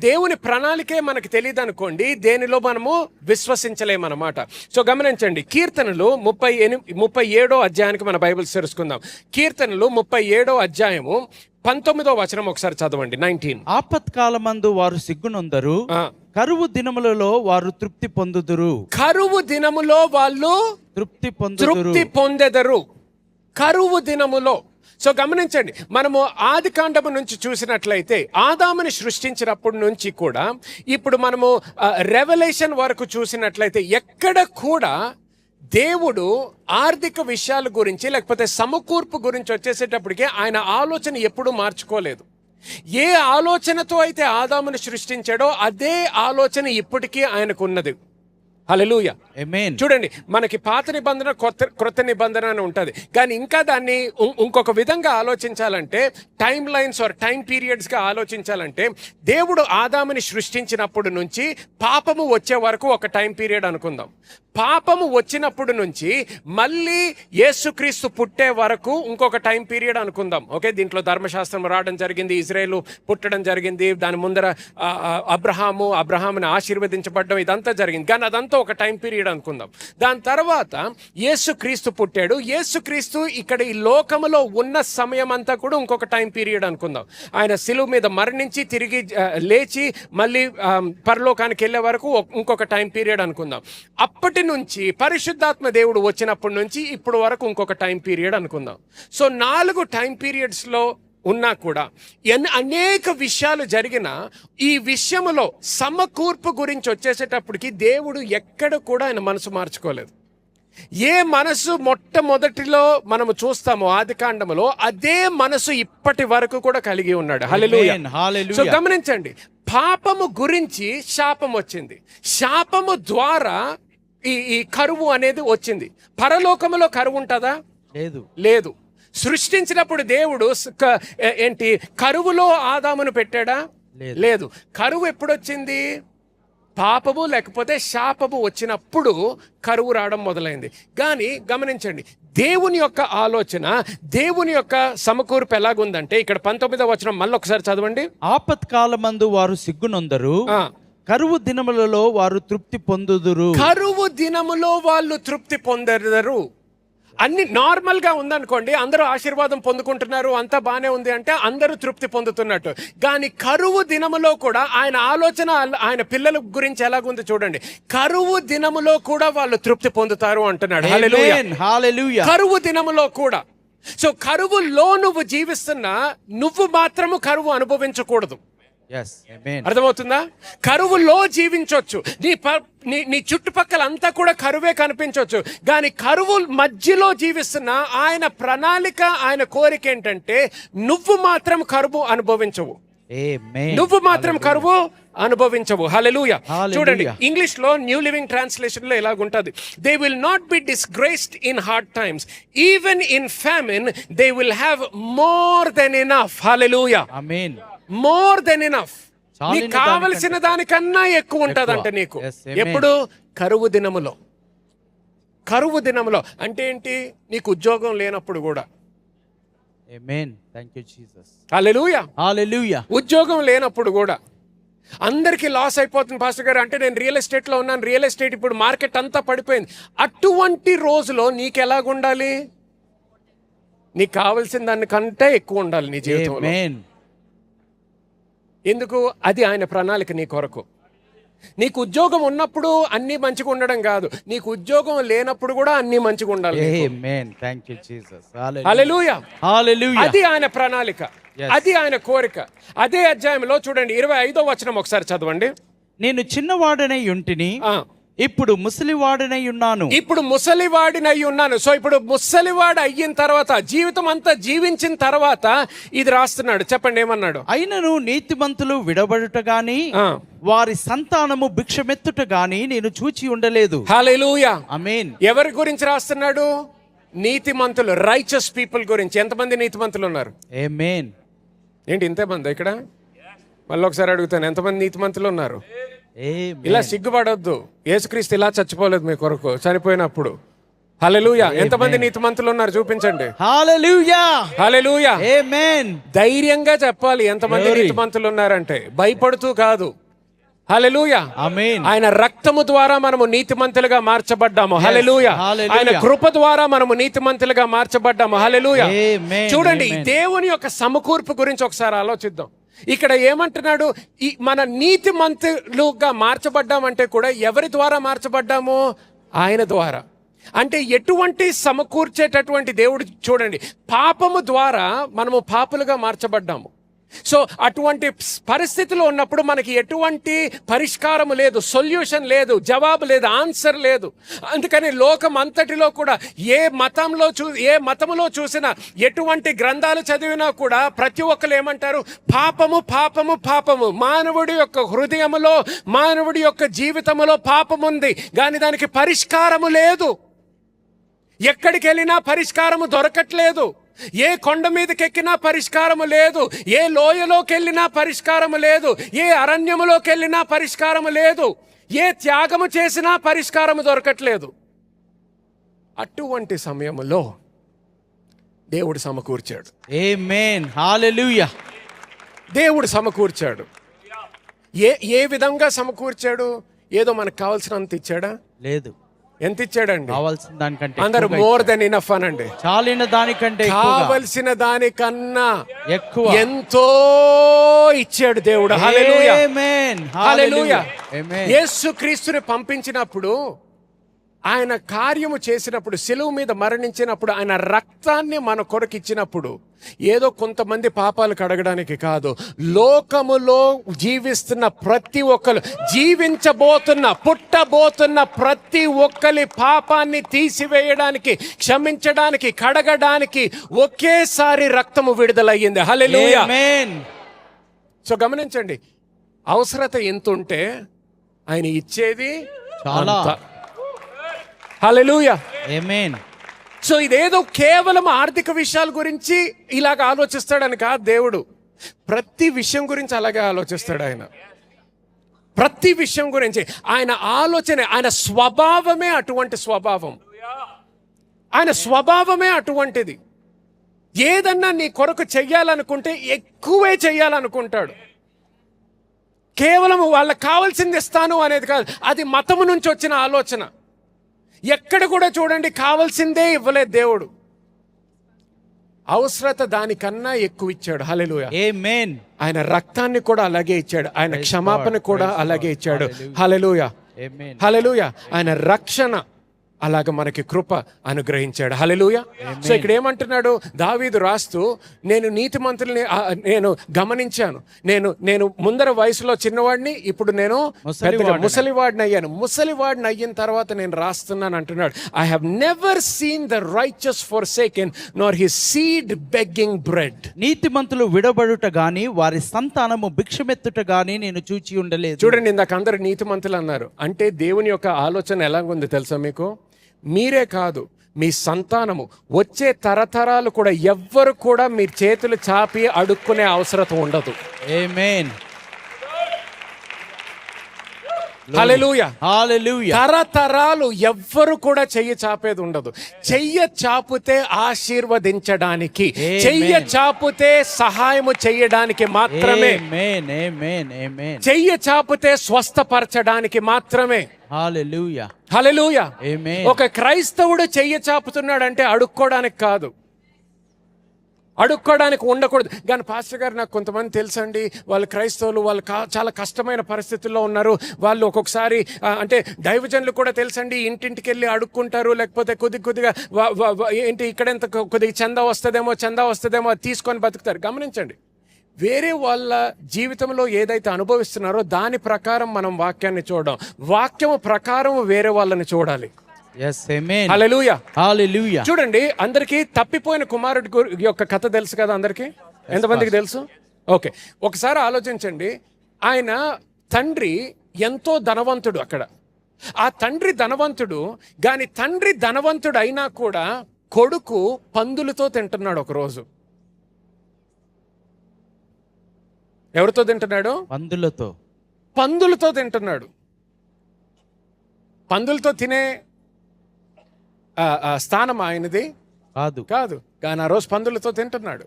దేవుని ప్రణాళికే మనకు తెలియదు అనుకోండి, దేనిలో మనము విశ్వసించలేమన్నమాట. సో గమనించండి, కీర్తనలు 37వ అధ్యాయానికి మన బైబిల్ తెరుచుకుందాం. కీర్తనలు 37వ అధ్యాయము 19వ వచనం ఒకసారి చదవండి. 19.
ఆపత్కాలమందు వారు సిగ్గునొందరు, కరువు దినములలో వారు తృప్తి పొందుదురు.
కరువు దినములో వాళ్ళు తృప్తి పొందెదరు. కరువు దినములో. సో గమనించండి, మనము ఆదికాండము నుంచి చూసినట్లయితే, ఆదాముని సృష్టించినప్పటి నుంచి కూడా ఇప్పుడు మనము రెవల్యూషన్ వరకు చూసినట్లయితే, ఎక్కడ కూడా దేవుడు ఆర్థిక విషయాల గురించి లేకపోతే సమకూర్పు గురించి వచ్చేసేటప్పటికే ఆయన ఆలోచన ఎప్పుడూ మార్చుకోలేదు. ఏ ఆలోచనతో అయితే ఆదాముని సృష్టించాడో అదే ఆలోచన ఇప్పటికీ ఆయనకు ఉన్నది. హల్లెలూయా.
ఆమేన్.
చూడండి, మనకి పాత నిబంధన, క్రొత్త నిబంధన అని ఉంటుంది. కానీ ఇంకా దాన్ని ఇంకొక విధంగా ఆలోచించాలంటే, టైం లైన్స్ ఆర్ టైం పీరియడ్స్గా ఆలోచించాలంటే, దేవుడు ఆదాముని సృష్టించినప్పుడు నుంచి పాపము వచ్చే వరకు ఒక టైం పీరియడ్ అనుకుందాం. పాపము వచ్చినప్పుడు నుంచి మళ్ళీ యేసుక్రీస్తు పుట్టే వరకు ఇంకొక టైం పీరియడ్ అనుకుందాం. ఓకే, దీంట్లో ధర్మశాస్త్రం రావడం జరిగింది, ఇజ్రాయేలు పుట్టడం జరిగింది, దాని ముందర అబ్రహాముని ఆశీర్వదించబడడం, ఇదంతా జరిగింది. కానీ అదంతా ఒక టైం పీరియడ్ అనుకుందాం. దాని తర్వాత యేసుక్రీస్తు పుట్టాడు. యేసుక్రీస్తు ఇక్కడ ఈ లోకములో ఉన్న సమయం అంతా కూడా ఇంకొక టైం పీరియడ్ అనుకుందాం. ఆయన సిలువ మీద మరణించి తిరిగి లేచి మళ్ళీ పరలోకానికి వెళ్ళే వరకు ఇంకొక టైం పీరియడ్ అనుకుందాం. అప్పటి నుంచి పరిశుద్ధాత్మ దేవుడు వచ్చినప్పటి నుంచి ఇప్పుడు వరకు ఇంకొక టైం పీరియడ్ అనుకుందాం. సో 4 టైం పీరియడ్స్లో ఉన్నా కూడా అనేక విషయాలు జరిగిన ఈ విషయములో సమకూర్పు గురించి వచ్చేసేటప్పటికి దేవుడు ఎక్కడ కూడా ఆయన మనసు మార్చుకోలేదు. ఏ మనసు మొట్టమొదటిలో మనము చూస్తామో ఆదికాండములో, అదే మనసు ఇప్పటి వరకు కూడా కలిగి ఉన్నాడు. హల్లెలూయా. సో గమనించండి, పాపము గురించి శాపం వచ్చింది. శాపము ద్వారా ఈ కరువు అనేది వచ్చింది. పరలోకములో కరువు ఉంటుందా?
లేదు.
లేదు. సృష్టించినప్పుడు దేవుడు ఏంటి కరువులో ఆదామును పెట్టాడా? లేదు. కరువు ఎప్పుడొచ్చింది? పాపము లేకపోతే శాపము వచ్చినప్పుడు కరువు రావడం మొదలైంది. కానీ గమనించండి, దేవుని యొక్క ఆలోచన, దేవుని యొక్క సమకూర్పు ఎలాగుందంటే ఇక్కడ 19వ వచనం మళ్ళీ ఒకసారి చదవండి.
ఆపత్కాలమందు వారు సిగ్గునొందరు, కరువు దినములలో వారు తృప్తి పొందుదురు.
కరువు దినములో వాళ్ళు తృప్తి పొందరు. అన్ని నార్మల్ గా ఉందనుకోండి, అందరూ ఆశీర్వాదం పొందుకుంటున్నారు, అంతా బానే ఉంది అంటే అందరూ తృప్తి పొందుతున్నట్టు. కానీ కరువు దినములో కూడా ఆయన ఆలోచన ఆయన పిల్లల గురించి ఎలాగుంది చూడండి. కరువు దినములో కూడా వాళ్ళు తృప్తి పొందుతారు అంటున్నాడు.
హల్లెలూయా.
కరువు దినములో కూడా. సో కరువులో నువ్వు జీవిస్తున్నా నువ్వు మాత్రము కరువు అనుభవించకూడదు. అర్థమవుతుందా? కరువులో జీవించవచ్చు, నీ చుట్టుపక్కల అంతా కూడా కరువే కనిపించవచ్చు, కానీ కరువు మధ్యలో జీవిస్తున్న ఆయన ప్రణాళిక, ఆయన కోరిక ఏంటంటే నువ్వు మాత్రం కరువు అనుభవించవు. నువ్వు మాత్రం కరువు అనుభవించవు. హల్లెలూయా. చూడండి, ఇంగ్లీష్ లో న్యూ లివింగ్ ట్రాన్స్లేషన్ లో ఇలాగుంటది. They will not be disgraced in hard times, even in famine they will have more than enough. Hallelujah.
Amen.
More than enough. నీకు కావలసిన దానికన్నా ఎక్కువ ఉంటదంట నీకు. ఎప్పుడు? కరువు దినములో. కరువు దినములో అంటే ఏంటి? నీకు ఉద్యోగం లేనప్పుడు కూడా.
Amen. Thank you Jesus.
Hallelujah.
Hallelujah.
ఉద్యోగం లేనప్పుడు కూడా అందరికీ లాస్ అయిపోతుంది పాస్టర్ గారు అంటే, నేను రియల్ ఎస్టేట్ లో ఉన్నాను, రియల్ ఎస్టేట్ ఇప్పుడు మార్కెట్ అంతా పడిపోయింది. అటువంటి రోజులో నీకు ఎలాగుండాలి? నీకు కావలసిన దానికంటే ఎక్కువ ఉండాలి నీ జీవితంలో. ఎందుకు? అది ఆయన ప్రణాళిక నీ కొరకు. నీకు ఉద్యోగం ఉన్నప్పుడు అన్ని మంచిగా ఉండడం కాదు, నీకు ఉద్యోగం లేనప్పుడు కూడా అన్ని మంచిగా ఉండాలి. హల్లెలూయా. అది ఆయన ప్రణాళిక, అది ఆయన కోరిక. అదే అధ్యాయంలో చూడండి 25వ వచనం ఒకసారి చదవండి.
నేను చిన్నవాడనై ఉంటిని, ఇప్పుడు ముసలివాడినై ఉన్నాను.
ఇప్పుడు ముసలివాడినై ఉన్నాను. సో ఇప్పుడు ముసలివాడు అయిన తర్వాత, జీవితం అంతా జీవించిన తర్వాత ఇది రాస్తున్నాడు. చెప్పండి ఏమన్నాడు?
అయినను నీతిమంతులు విడబడుట గాని వారి సంతానము భిక్షమెత్తుట గాని నేను చూచి ఉండలేదు.
హల్లెలూయా.
ఆమేన్.
ఎవరి గురించి రాస్తున్నాడు? నీతిమంతులు, రైచస్ పీపుల్ గురించి. ఎంతమంది నీతిమంతులు ఉన్నారు?
ఆమేన్.
ఏంటి ఇంతమంది ఇక్కడ? మళ్ళీ ఒకసారి అడుగుతాను, ఎంతమంది నీతిమంతులు ఉన్నారు? ఇలా సిగ్గుపడొద్దు. యేసుక్రీస్తు ఇలా చచ్చిపోలేదు మీ కొరకు చనిపోయినప్పుడు. హల్లెలూయా. ఎంతమంది నీతిమంతులు ఉన్నారు చూపించండి.
హల్లెలూయా.
హల్లెలూయా.
ఆమేన్.
ధైర్యంగా చెప్పాలి ఎంతమంది నీతిమంతులు ఉన్నారంటే, భయపడుతూ కాదు. హల్లెలూయా.
ఆమేన్.
ఆయన రక్తము ద్వారా మనము నీతిమంతులుగా మార్చబడ్డాము. హల్లెలూయా. ఆయన కృప ద్వారా మనము నీతిమంతులుగా మార్చబడ్డాము. హల్లెలూయా. చూడండి, దేవుని యొక్క సమకూర్పు గురించి ఒకసారి ఆలోచిద్దాం. ఇక్కడ ఏమంటున్నాడు? మన నీతిమంతులుగా మార్చబడ్డామంటే కూడా ఎవరి ద్వారా మార్చబడ్డాము? ఆయన ద్వారా. అంటే ఎటువంటి సమకూర్చేటటువంటి దేవుడు చూడండి, పాపము ద్వారా మనము పాపులుగా మార్చబడ్డాము. సో అటువంటి పరిస్థితిలో ఉన్నప్పుడు మనకి ఎటువంటి పరిష్కారము లేదు, సొల్యూషన్ లేదు, జవాబు లేదు, ఆన్సర్ లేదు. అందుకని లోకం అంతటిలో కూడా ఏ మతములో చూసినా, ఎటువంటి గ్రంథాలు చదివినా కూడా ప్రతి ఒక్కరు ఏమంటారు? పాపము, పాపము, పాపము. మానవుడి యొక్క హృదయములో, మానవుడి యొక్క జీవితములో పాపం ఉంది, కానీ దానికి పరిష్కారము లేదు. ఎక్కడికి వెళ్ళినా పరిష్కారము దొరకట్లేదు. ఏ కొండ మీదకి ఎక్కినా పరిష్కారము లేదు, ఏ లోయలోకి వెళ్ళినా పరిష్కారము లేదు, ఏ అరణ్యములోకి వెళ్ళినా పరిష్కారము లేదు, ఏ త్యాగము చేసినా పరిష్కారము దొరకట్లేదు. అటువంటి సమయంలో దేవుడు సమకూర్చాడు.
ఆమేన్. హల్లెలూయా.
దేవుడు సమకూర్చాడు. ఏ విధంగా సమకూర్చాడు? ఏదో మనకు కావాల్సినంత ఇచ్చాడా?
లేదు.
ఎంత ఇచ్చాడండి?
కావాల్సిన దానికంటే
అందరూ మోర్ దెన్ ఇనఫ్ అనండి.
చాలిన దానికంటే,
కావలసిన దానికన్నా
ఎక్కువ
ఎంతో ఇచ్చాడు దేవుడు. హల్లెలూయా.
ఆమేన్.
హల్లెలూయా.
ఆమేన్.
యేసుక్రీస్తుని పంపించినప్పుడు, ఆయన కార్యము చేసినప్పుడు, సిలువ మీద మరణించినప్పుడు, ఆయన రక్తాన్ని మన కొరకు ఇచ్చినప్పుడు ఏదో కొంతమంది పాపాలు కడగడానికి కాదు, లోకములో జీవిస్తున్న ప్రతి ఒక్కరు, పుట్టబోతున్న ప్రతి ఒక్కరి పాపాన్ని తీసివేయడానికి, క్షమించడానికి, కడగడానికి ఒకేసారి రక్తము విడుదలయ్యింది. హల్లెలూయా.
ఆమేన్.
సో గమనించండి, అవసరత ఎంత ఉంటే ఆయన ఇచ్చేది
చాలా.
హల్లెలూయా.
ఆమేన్.
సో ఇదేదో కేవలం ఆర్థిక విషయాల గురించి ఇలాగ ఆలోచిస్తాడని కాదు దేవుడు. ప్రతి విషయం గురించి అలాగే ఆలోచిస్తాడు ఆయన. ప్రతి విషయం గురించి ఆయన ఆలోచన, ఆయన స్వభావమే అటువంటి స్వభావం. ఆయన స్వభావమే అటువంటిది. ఏదన్నా నీ కొరకు చెయ్యాలనుకుంటే ఎక్కువే చెయ్యాలనుకుంటాడు. కేవలం వాళ్ళకి కావాల్సింది ఇస్తాను అనేది కాదు, అది మతము నుంచి వచ్చిన ఆలోచన. ఎక్కడ కూడా చూడండి కావాల్సిందే ఇవ్వలేదు దేవుడు, అవసరత దానికన్నా ఎక్కువ ఇచ్చాడు. హల్లెలూయా.
ఆమేన్.
ఆయన రక్తాన్ని కూడా అలాగే ఇచ్చాడు, ఆయన క్షమాపణ కూడా అలాగే ఇచ్చాడు. హల్లెలూయా.
ఆమేన్.
హల్లెలూయా. ఆయన రక్షణ అలాగ మనకి కృప అనుగ్రహించాడు. హల్లెలూయా. సో ఇక్కడ ఏమంటున్నాడు దావీదు రాస్తూ, నేను నీతిమంతుల్ని నేను గమనించాను. నేను ముందర వయసులో చిన్నవాడిని, ఇప్పుడు నేను పెద్దగా ముసలివాడిని అయ్యాను. ముసలివాడిని అయిన తర్వాత నేను రాస్తున్నాను అంటున్నాడు. I have never seen the righteous forsaken nor his seed begging bread.
నీతిమంతులు విడబడుట గాని వారి సంతానము భిక్షమెత్తుట గాని నేను చూచి ఉండలేదు.
చూడండి, ఇందాక అందరు నీతిమంతులు అన్నారు అంటే దేవుని యొక్క ఆలోచన ఎలాగుంది తెలుసా మీకు? మీరే కాదు, మీ సంతానము, వచ్చే తరతరాలు కూడా ఎవ్వరు కూడా మీ చేతులు చాపి అడుక్కునే అవసరం ఉండదు.
ఆమేన్.
హల్లెలూయా.
హల్లెలూయా.
తరతరాలు ఎవ్వరు కూడా చెయ్యి చాపేది ఉండదు. చెయ్యి చాపితే ఆశీర్వదించడానికి, చెయ్యి చాపితే సహాయము చేయడానికి మాత్రమే,
ఆమేన్. ఆమేన్. ఆమేన్.
చెయ్యి చాపితే స్వస్థపరచడానికి మాత్రమే.
హల్లెలూయా.
హల్లెలూయా.
ఆమేన్.
ఒక క్రైస్తవుడు చెయ్యి చాపుతున్నాడంటే అడుక్కోవడానికి కాదు, అడుక్కోవడానికి ఉండకూడదు. కానీ పాస్టర్ గారు, నాకు కొంతమంది తెలుసండి, వాళ్ళు క్రైస్తవులు, వాళ్ళు చాలా కష్టమైన పరిస్థితుల్లో ఉన్నారు. వాళ్ళు ఒక్కొక్కసారి అంటే దైవజనులు కూడా తెలుసండి, ఇంటింటికి వెళ్ళి అడుక్కుంటారు, లేకపోతే కొద్దిగా ఏంటి ఇక్కడెంత కొద్దిగా చందా వస్తుందేమో అది తీసుకొని బతుకుతారు. గమనించండి, వేరే వాళ్ళ జీవితంలో ఏదైతే అనుభవిస్తున్నారో దాని ప్రకారం మనం వాక్యాన్ని చూడడం, వాక్యము ప్రకారం వేరే వాళ్ళని చూడాలి.
yes amen.
హల్లెలూయా.
హల్లెలూయా.
చూడండి, అందరికీ తప్పిపోయిన కుమారుడి యొక్క కథ తెలుసు కదా అందరికీ? ఎంతమందికి తెలుసు? ఓకే, ఒకసారి ఆలోచించండి. ఆయన తండ్రి ఎంతో ధనవంతుడు. అక్కడ ఆ తండ్రి ధనవంతుడు, కానీ తండ్రి ధనవంతుడు అయినా కూడా కొడుకు పందులతో తింటున్నాడు. ఒకరోజు ఎవరితో తింటున్నాడు? పందులతో తింటున్నాడు. పందులతో తినే స్థానం ఆయనది కాదు, కానీ ఆ రోజు పందులతో తింటున్నాడు.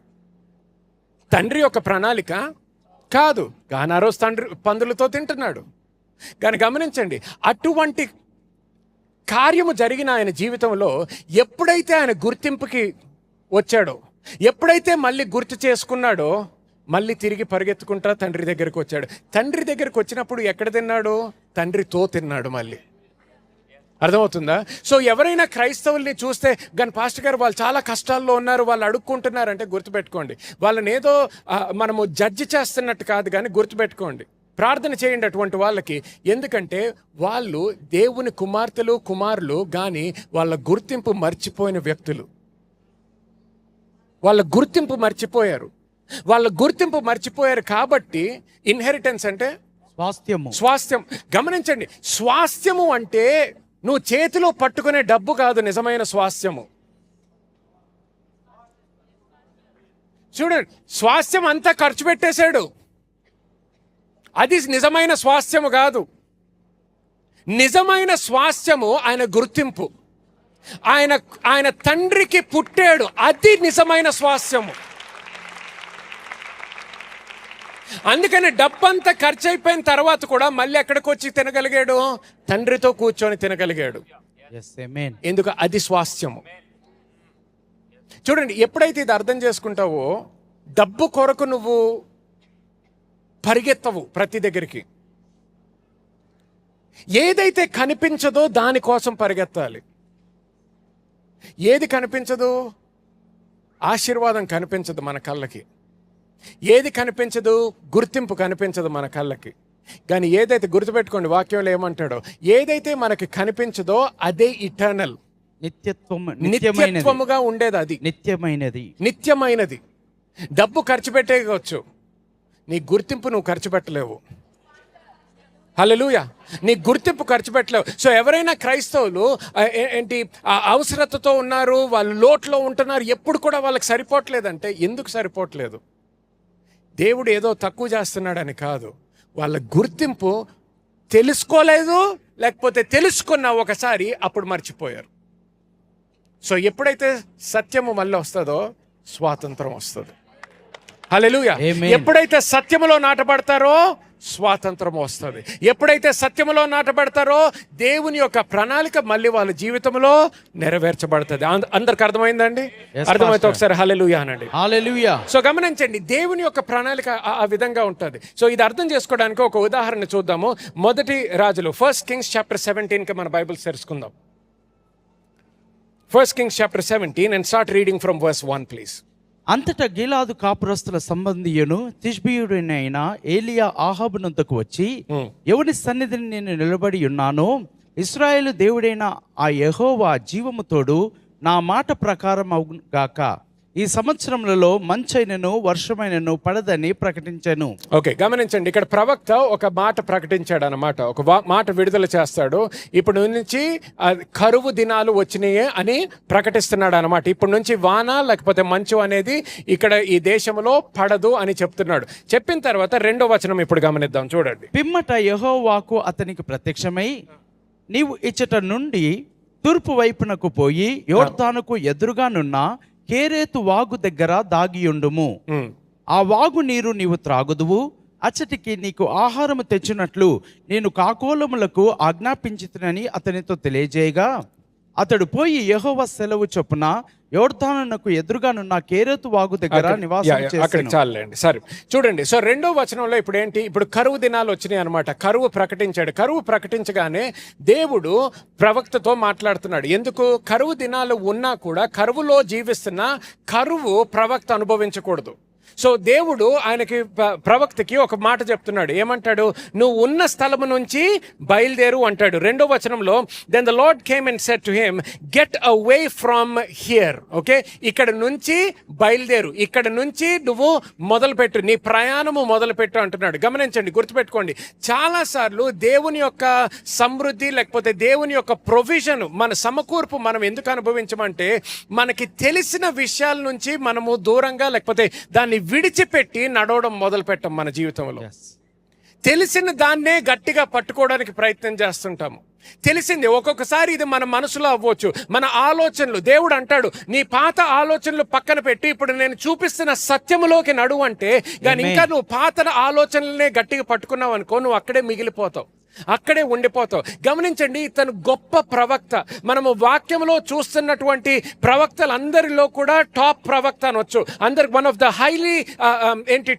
తండ్రి యొక్క ప్రణాళిక కాదు, కానీ ఆ రోజు తండ్రి పందులతో తింటున్నాడు. కానీ గమనించండి, అటువంటి కార్యము జరిగిన ఆయన జీవితంలో ఎప్పుడైతే ఆయన గుర్తింపుకి వచ్చాడో, ఎప్పుడైతే మళ్ళీ గుర్తు చేసుకున్నాడో, మళ్ళీ తిరిగి పరిగెత్తుకుంటా తండ్రి దగ్గరికి వచ్చాడు. తండ్రి దగ్గరికి వచ్చినప్పుడు ఎక్కడ తిన్నాడు? తండ్రితో తిన్నాడు మళ్ళీ. అర్థమవుతుందా? సో ఎవరైనా క్రైస్తవుల్ని చూస్తే, కానీ పాస్టర్ గారు వాళ్ళు చాలా కష్టాల్లో ఉన్నారు, వాళ్ళు అడుక్కుంటున్నారంటే గుర్తుపెట్టుకోండి, వాళ్ళని ఏదో మనము జడ్జి చేస్తున్నట్టు కాదు, కానీ గుర్తుపెట్టుకోండి, ప్రార్థన చేయండి అటువంటి వాళ్ళకి. ఎందుకంటే వాళ్ళు దేవుని కుమార్తెలు కుమారులు, కానీ వాళ్ళ గుర్తింపు మర్చిపోయిన వ్యక్తులు. వాళ్ళ గుర్తింపు మర్చిపోయారు కాబట్టి ఇన్హెరిటెన్స్ అంటే స్వాస్థ్యం. గమనించండి, స్వాస్థ్యము అంటే నువ్వు చేతిలో పట్టుకునే డబ్బు కాదు నిజమైన స్వాస్థ్యము. చూడండి, స్వాస్థ్యం అంతా ఖర్చు పెట్టేశాడు, అది నిజమైన స్వాస్థ్యము కాదు. నిజమైన స్వాస్థ్యము ఆయన గుర్తింపు. ఆయన తండ్రికి పుట్టాడు, అది నిజమైన స్వాస్థ్యము. అందుకని డబ్బంతా ఖర్చు అయిపోయిన తర్వాత కూడా మళ్ళీ ఎక్కడికి వచ్చి తినగలిగాడు? తండ్రితో కూర్చొని తినగలిగాడు. ఎందుకు? అది స్వాస్థ్యము. చూడండి, ఎప్పుడైతే ఇది అర్థం చేసుకుంటావో, డబ్బు కొరకు నువ్వు పరిగెత్తవు ప్రతి దగ్గరికి. ఏదైతే కనిపించదో దానికోసం పరిగెత్తాలి. ఏది కనిపించదు? ఆశీర్వాదం కనిపించదు మన కళ్ళకి. ఏది కనిపించదు? గుర్తింపు కనిపించదు మన కళ్ళకి. కానీ ఏదైతే, గుర్తుపెట్టుకోండి, వాక్యంలో ఏమంటాడో, ఏదైతే మనకి కనిపించదో అదే ఇటర్నల్, నిత్యత్వముగా ఉండేది, అది నిత్యమైనది. డబ్బు ఖర్చు పెట్టేయవచ్చు, నీ గుర్తింపు నువ్వు ఖర్చు పెట్టలేవు. హల్లెలూయా. నీ గుర్తింపు ఖర్చు పెట్టలేవు. సో ఎవరైనా క్రైస్తవులు ఏంటి అవసరతతో ఉన్నారు, వాళ్ళు లోట్లో ఉంటున్నారు, ఎప్పుడు కూడా వాళ్ళకి సరిపోవట్లేదంటే ఎందుకు సరిపోవట్లేదు? దేవుడు ఏదో తక్కువ చేస్తున్నాడని కాదు, వాళ్ళ గుర్తింపు తెలుసుకోలేదు, లేకపోతే తెలుసుకున్న ఒకసారి అప్పుడు మర్చిపోయారు. సో ఎప్పుడైతే సత్యము మళ్ళీ వస్తుందో స్వాతంత్రం వస్తుంది. హల్లెలూయా. ఎప్పుడైతే సత్యములో నాటబడతారో స్వాతంత్రం వస్తుంది. ఎప్పుడైతే సత్యములో నాటబడతారో దేవుని యొక్క ప్రణాళిక మళ్ళీ వాళ్ళ జీవితంలో నెరవేర్చబడుతుంది. అందరికి అర్థమైందండి? అర్థమైతే ఒకసారి హల్లెలూయా అనండి.
హల్లెలూయా.
సో గమనించండి, దేవుని యొక్క ప్రణాళిక ఆ విధంగా ఉంటుంది. సో ఇది అర్థం చేసుకోవడానికి ఒక ఉదాహరణ చూద్దాము. మొదటి రాజులు, 1 Kings chapter 17కి మన Bible తెరుచుకుందాం. 1 Kings chapter 17 and start reading from verse 1 please.
అంతటా గిలాదు కాపురస్తుల సంబంధియును తిష్బీయుడైన ఏలియా ఆహాబునంతకు వచ్చి, ఎవని సన్నిధిని నేను నిలబడి ఉన్నానో ఇశ్రాయేలు దేవుడైన ఆ యెహోవా జీవము తోడు నా మాట ప్రకారం అవుగాక, ఈ సంవత్సరములలో మంచైనను వర్షమైనను పడదని ప్రకటించాను.
ఓకే, గమనించండి, ఇక్కడ ప్రవక్త ఒక మాట ప్రకటించాడు అన్నమాట, ఒక మాట విడుదల చేస్తాడు. ఇప్పుడు నుంచి కరువు దినాలు వచ్చినాయే అని ప్రకటిస్తున్నాడు అనమాట. ఇప్పుడు నుంచి వాన లేకపోతే మంచు అనేది ఇక్కడ ఈ దేశంలో పడదు అని చెప్తున్నాడు. చెప్పిన తర్వాత 2వ వచనం ఇప్పుడు గమనిద్దాం, చూడండి.
పిమ్మట యెహోవాకు అతనికి ప్రత్యక్షమై, నీవు ఇచ్చట నుండి తూర్పు వైపునకు పోయి యోర్దానుకు ఎదురుగానున్న కేరేతు వాగు దగ్గర దాగియుండుము. ఆ వాగు నీరు నీవు త్రాగుదువు. అచ్చటికి నీకు ఆహారము తెచ్చినట్లు నేను కాకోలములకు ఆజ్ఞాపించుతునని అతనితో తెలియజేయగా, అతడు పోయి యెహోవా సెలవు చొప్పున యోర్దానునకు ఎదురుగానున్న కేరేతు వాగు దగ్గర నివాసం చేశాను.
చాలండి, సరే చూడండి. సో 2వ వచనంలో ఇప్పుడు ఏంటి? ఇప్పుడు కరువు దినాలు వచ్చినాయి అనమాట. కరువు ప్రకటించాడు. కరువు ప్రకటించగానే దేవుడు ప్రవక్తతో మాట్లాడుతున్నాడు. ఎందుకు? కరువు దినాలు ఉన్నా కూడా కరువులో జీవిస్తున్న కరువు ప్రవక్త అనుభవించకూడదు. సో దేవుడు ఆయనకి ప్రవక్తకి ఒక మాట చెప్తున్నాడు. ఏమంటాడు? నువ్వు ఉన్న స్థలము నుంచి బయలుదేరు అంటాడు. 2వ వచనంలో, then the Lord came and said to him, get away from here. Okay, ఇక్కడ నుంచి బయలుదేరు, ఇక్కడ నుంచి నువ్వు మొదలుపెట్టు, నీ ప్రయాణము మొదలుపెట్టు అంటున్నాడు. గమనించండి, గుర్తుపెట్టుకోండి, చాలాసార్లు దేవుని యొక్క సమృద్ధి లేకపోతే దేవుని యొక్క ప్రొవిజన్, మన సమకూర్పు మనం ఎందుకు అనుభవించమంటే మనకి తెలిసిన విషయాల నుంచి మనము దూరంగా లేకపోతే దాన్ని విడిచిపెట్టి నడవడం మొదలు పెట్టం. మన జీవితంలో తెలిసిన దాన్నే గట్టిగా పట్టుకోవడానికి ప్రయత్నం చేస్తుంటాము. తెలిసింది ఒక్కొక్కసారి ఇది మన మనసులో అవ్వచ్చు, మన ఆలోచనలు. దేవుడు అంటాడు, నీ పాత ఆలోచనలు పక్కన పెట్టి ఇప్పుడు నేను చూపిస్తున్న సత్యములోకి నడువు అంటే, కానీ ఇంకా నువ్వు పాత ఆలోచనలనే గట్టిగా పట్టుకున్నావు అనుకో, నువ్వు అక్కడే మిగిలిపోతావు, అక్కడే ఉండిపోతావు. గమనించండి, ఇతను గొప్ప ప్రవక్త. మనము వాక్యంలో చూస్తున్నటువంటి ప్రవక్తలందరిలో కూడా టాప్ ప్రవక్త అనొచ్చు. అందరికి one of the highly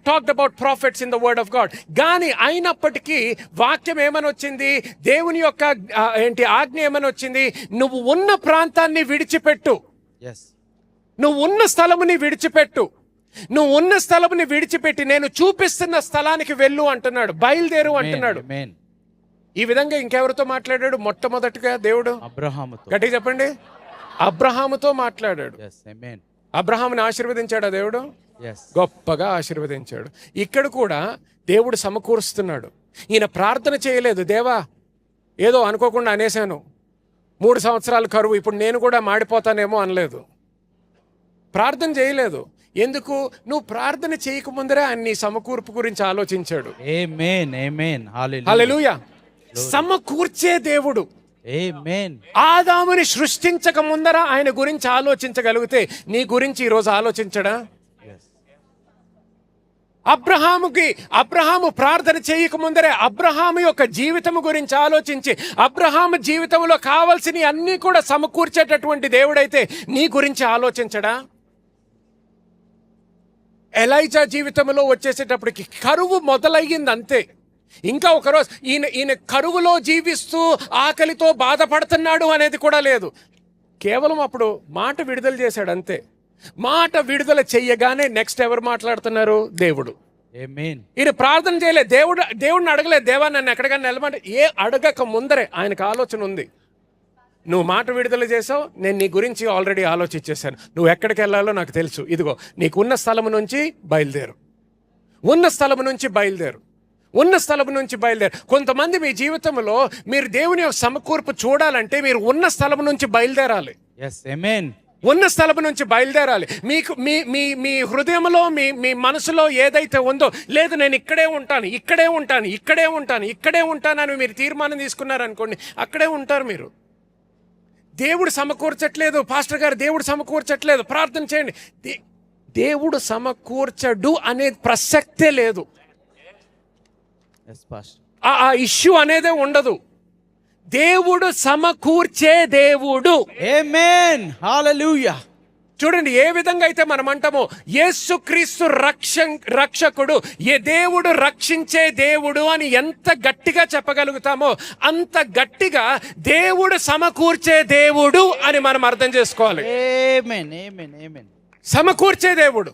talked about profits in the word of God. కానీ అయినప్పటికీ వాక్యం ఏమని వచ్చింది? దేవుని యొక్క ఆజ్ఞ ఏమని వచ్చింది? నువ్వు ఉన్న ప్రాంతాన్ని విడిచిపెట్టు, నువ్వు ఉన్న స్థలముని విడిచిపెట్టు, నువ్వు ఉన్న స్థలముని విడిచిపెట్టి నేను చూపిస్తున్న స్థలానికి వెళ్ళు అంటున్నాడు, బయలుదేరు అంటున్నాడు. ఈ విధంగా ఇంకెవరితో మాట్లాడాడు? మొట్టమొదటిగా దేవుడు
అబ్రహాముతో.
గట్టిగా చెప్పండి, అబ్రహాముతో మాట్లాడాడు. అబ్రహాముని ఆశీర్వదించాడా దేవుడు? గొప్పగా ఆశీర్వదించాడు. ఇక్కడ కూడా దేవుడు సమకూరుస్తున్నాడు. ఈయన ప్రార్థన చేయలేదు, దేవా ఏదో అనుకోకుండా అనేశాను, 3 సంవత్సరాలు కరువు, ఇప్పుడు నేను కూడా మాడిపోతానేమో అనలేదు. ప్రార్థన చేయలేదు. ఎందుకు? నువ్వు ప్రార్థన చేయకముందరే ఆయన నీ సమకూర్పు గురించి ఆలోచించాడు.
ఆమేన్, ఆమేన్,
హల్లెలూయా. సమకూర్చే దేవుడు. ఆదాముని సృష్టించక ముందర ఆయన గురించి ఆలోచించగలిగితే నీ గురించి ఈరోజు ఆలోచించడా? అబ్రహాము ప్రార్థన చేయక ముందరే అబ్రహాము యొక్క జీవితం గురించి ఆలోచించి అబ్రహాము జీవితంలో కావాల్సిన అన్ని కూడా సమకూర్చేటటువంటి దేవుడైతే నీ గురించి ఆలోచించడా? ఎలైజా జీవితంలో వచ్చేసేటప్పటికి కరువు మొదలయ్యింది అంతే. ఇంకా ఒకరోజు ఈయన కరువులో జీవిస్తూ ఆకలితో బాధపడుతున్నాడు అనేది కూడా లేదు. కేవలం అప్పుడు మాట విడుదల చేశాడు అంతే. మాట విడుదల చెయ్యగానే నెక్స్ట్ ఎవరు మాట్లాడుతున్నారు? దేవుడు. ఈయన ప్రార్థన చేయలేదు, దేవుడిని అడగలేదు, దేవా నన్ను ఎక్కడికైనా నిలబడి అడగక ముందరే ఆయనకు ఆలోచన ఉంది. నువ్వు మాట విడుదల చేసావు, నేను నీ గురించి ఆల్రెడీ ఆలోచించేశాను, నువ్వు ఎక్కడికి వెళ్ళాలో నాకు తెలుసు, ఇదిగో నీకు ఉన్న స్థలము నుంచి బయలుదేరు, ఉన్న స్థలము నుంచి బయలుదేరు. ఉన్న స్థలం నుంచి బయలుదేరు. కొంతమంది మీ జీవితంలో మీరు దేవుని యొక్క సమకూర్పు చూడాలంటే మీరు ఉన్న స్థలం నుంచి బయలుదేరాలి.
ఎస్ ఆమేన్.
ఉన్న స్థలం నుంచి బయలుదేరాలి. మీకు మీ మీ మీ హృదయంలో మీ మనసులో ఏదైతే ఉందో, లేదు నేను ఇక్కడే ఉంటాను అని మీరు తీర్మానం తీసుకున్నారనుకోండి, అక్కడే ఉంటారు మీరు. దేవుడు సమకూర్చట్లేదు పాస్టర్ గారు, దేవుడు సమకూర్చట్లేదు, ప్రార్థన చేయండి. దేవుడు సమకూర్చడు అనే ప్రసక్తే లేదు.
Yes pastor.
ఆ ఇష్యూ అనేదే ఉండదు. దేవుడు సమకూర్చే దేవుడు.
ఆమేన్. హల్లెలూయా.
చూడండి ఏ విధంగా అయితే మనం అంటామో యేసుక్రీస్తు రక్షకుడు, ఏ దేవుడు రక్షించే దేవుడు అని ఎంత గట్టిగా చెప్పగలుగుతామో అంత గట్టిగా దేవుడు సమకూర్చే దేవుడు అని మనం అర్థం చేసుకోవాలి.
ఆమేన్ ఆమేన్ ఆమేన్.
సమకూర్చే దేవుడు.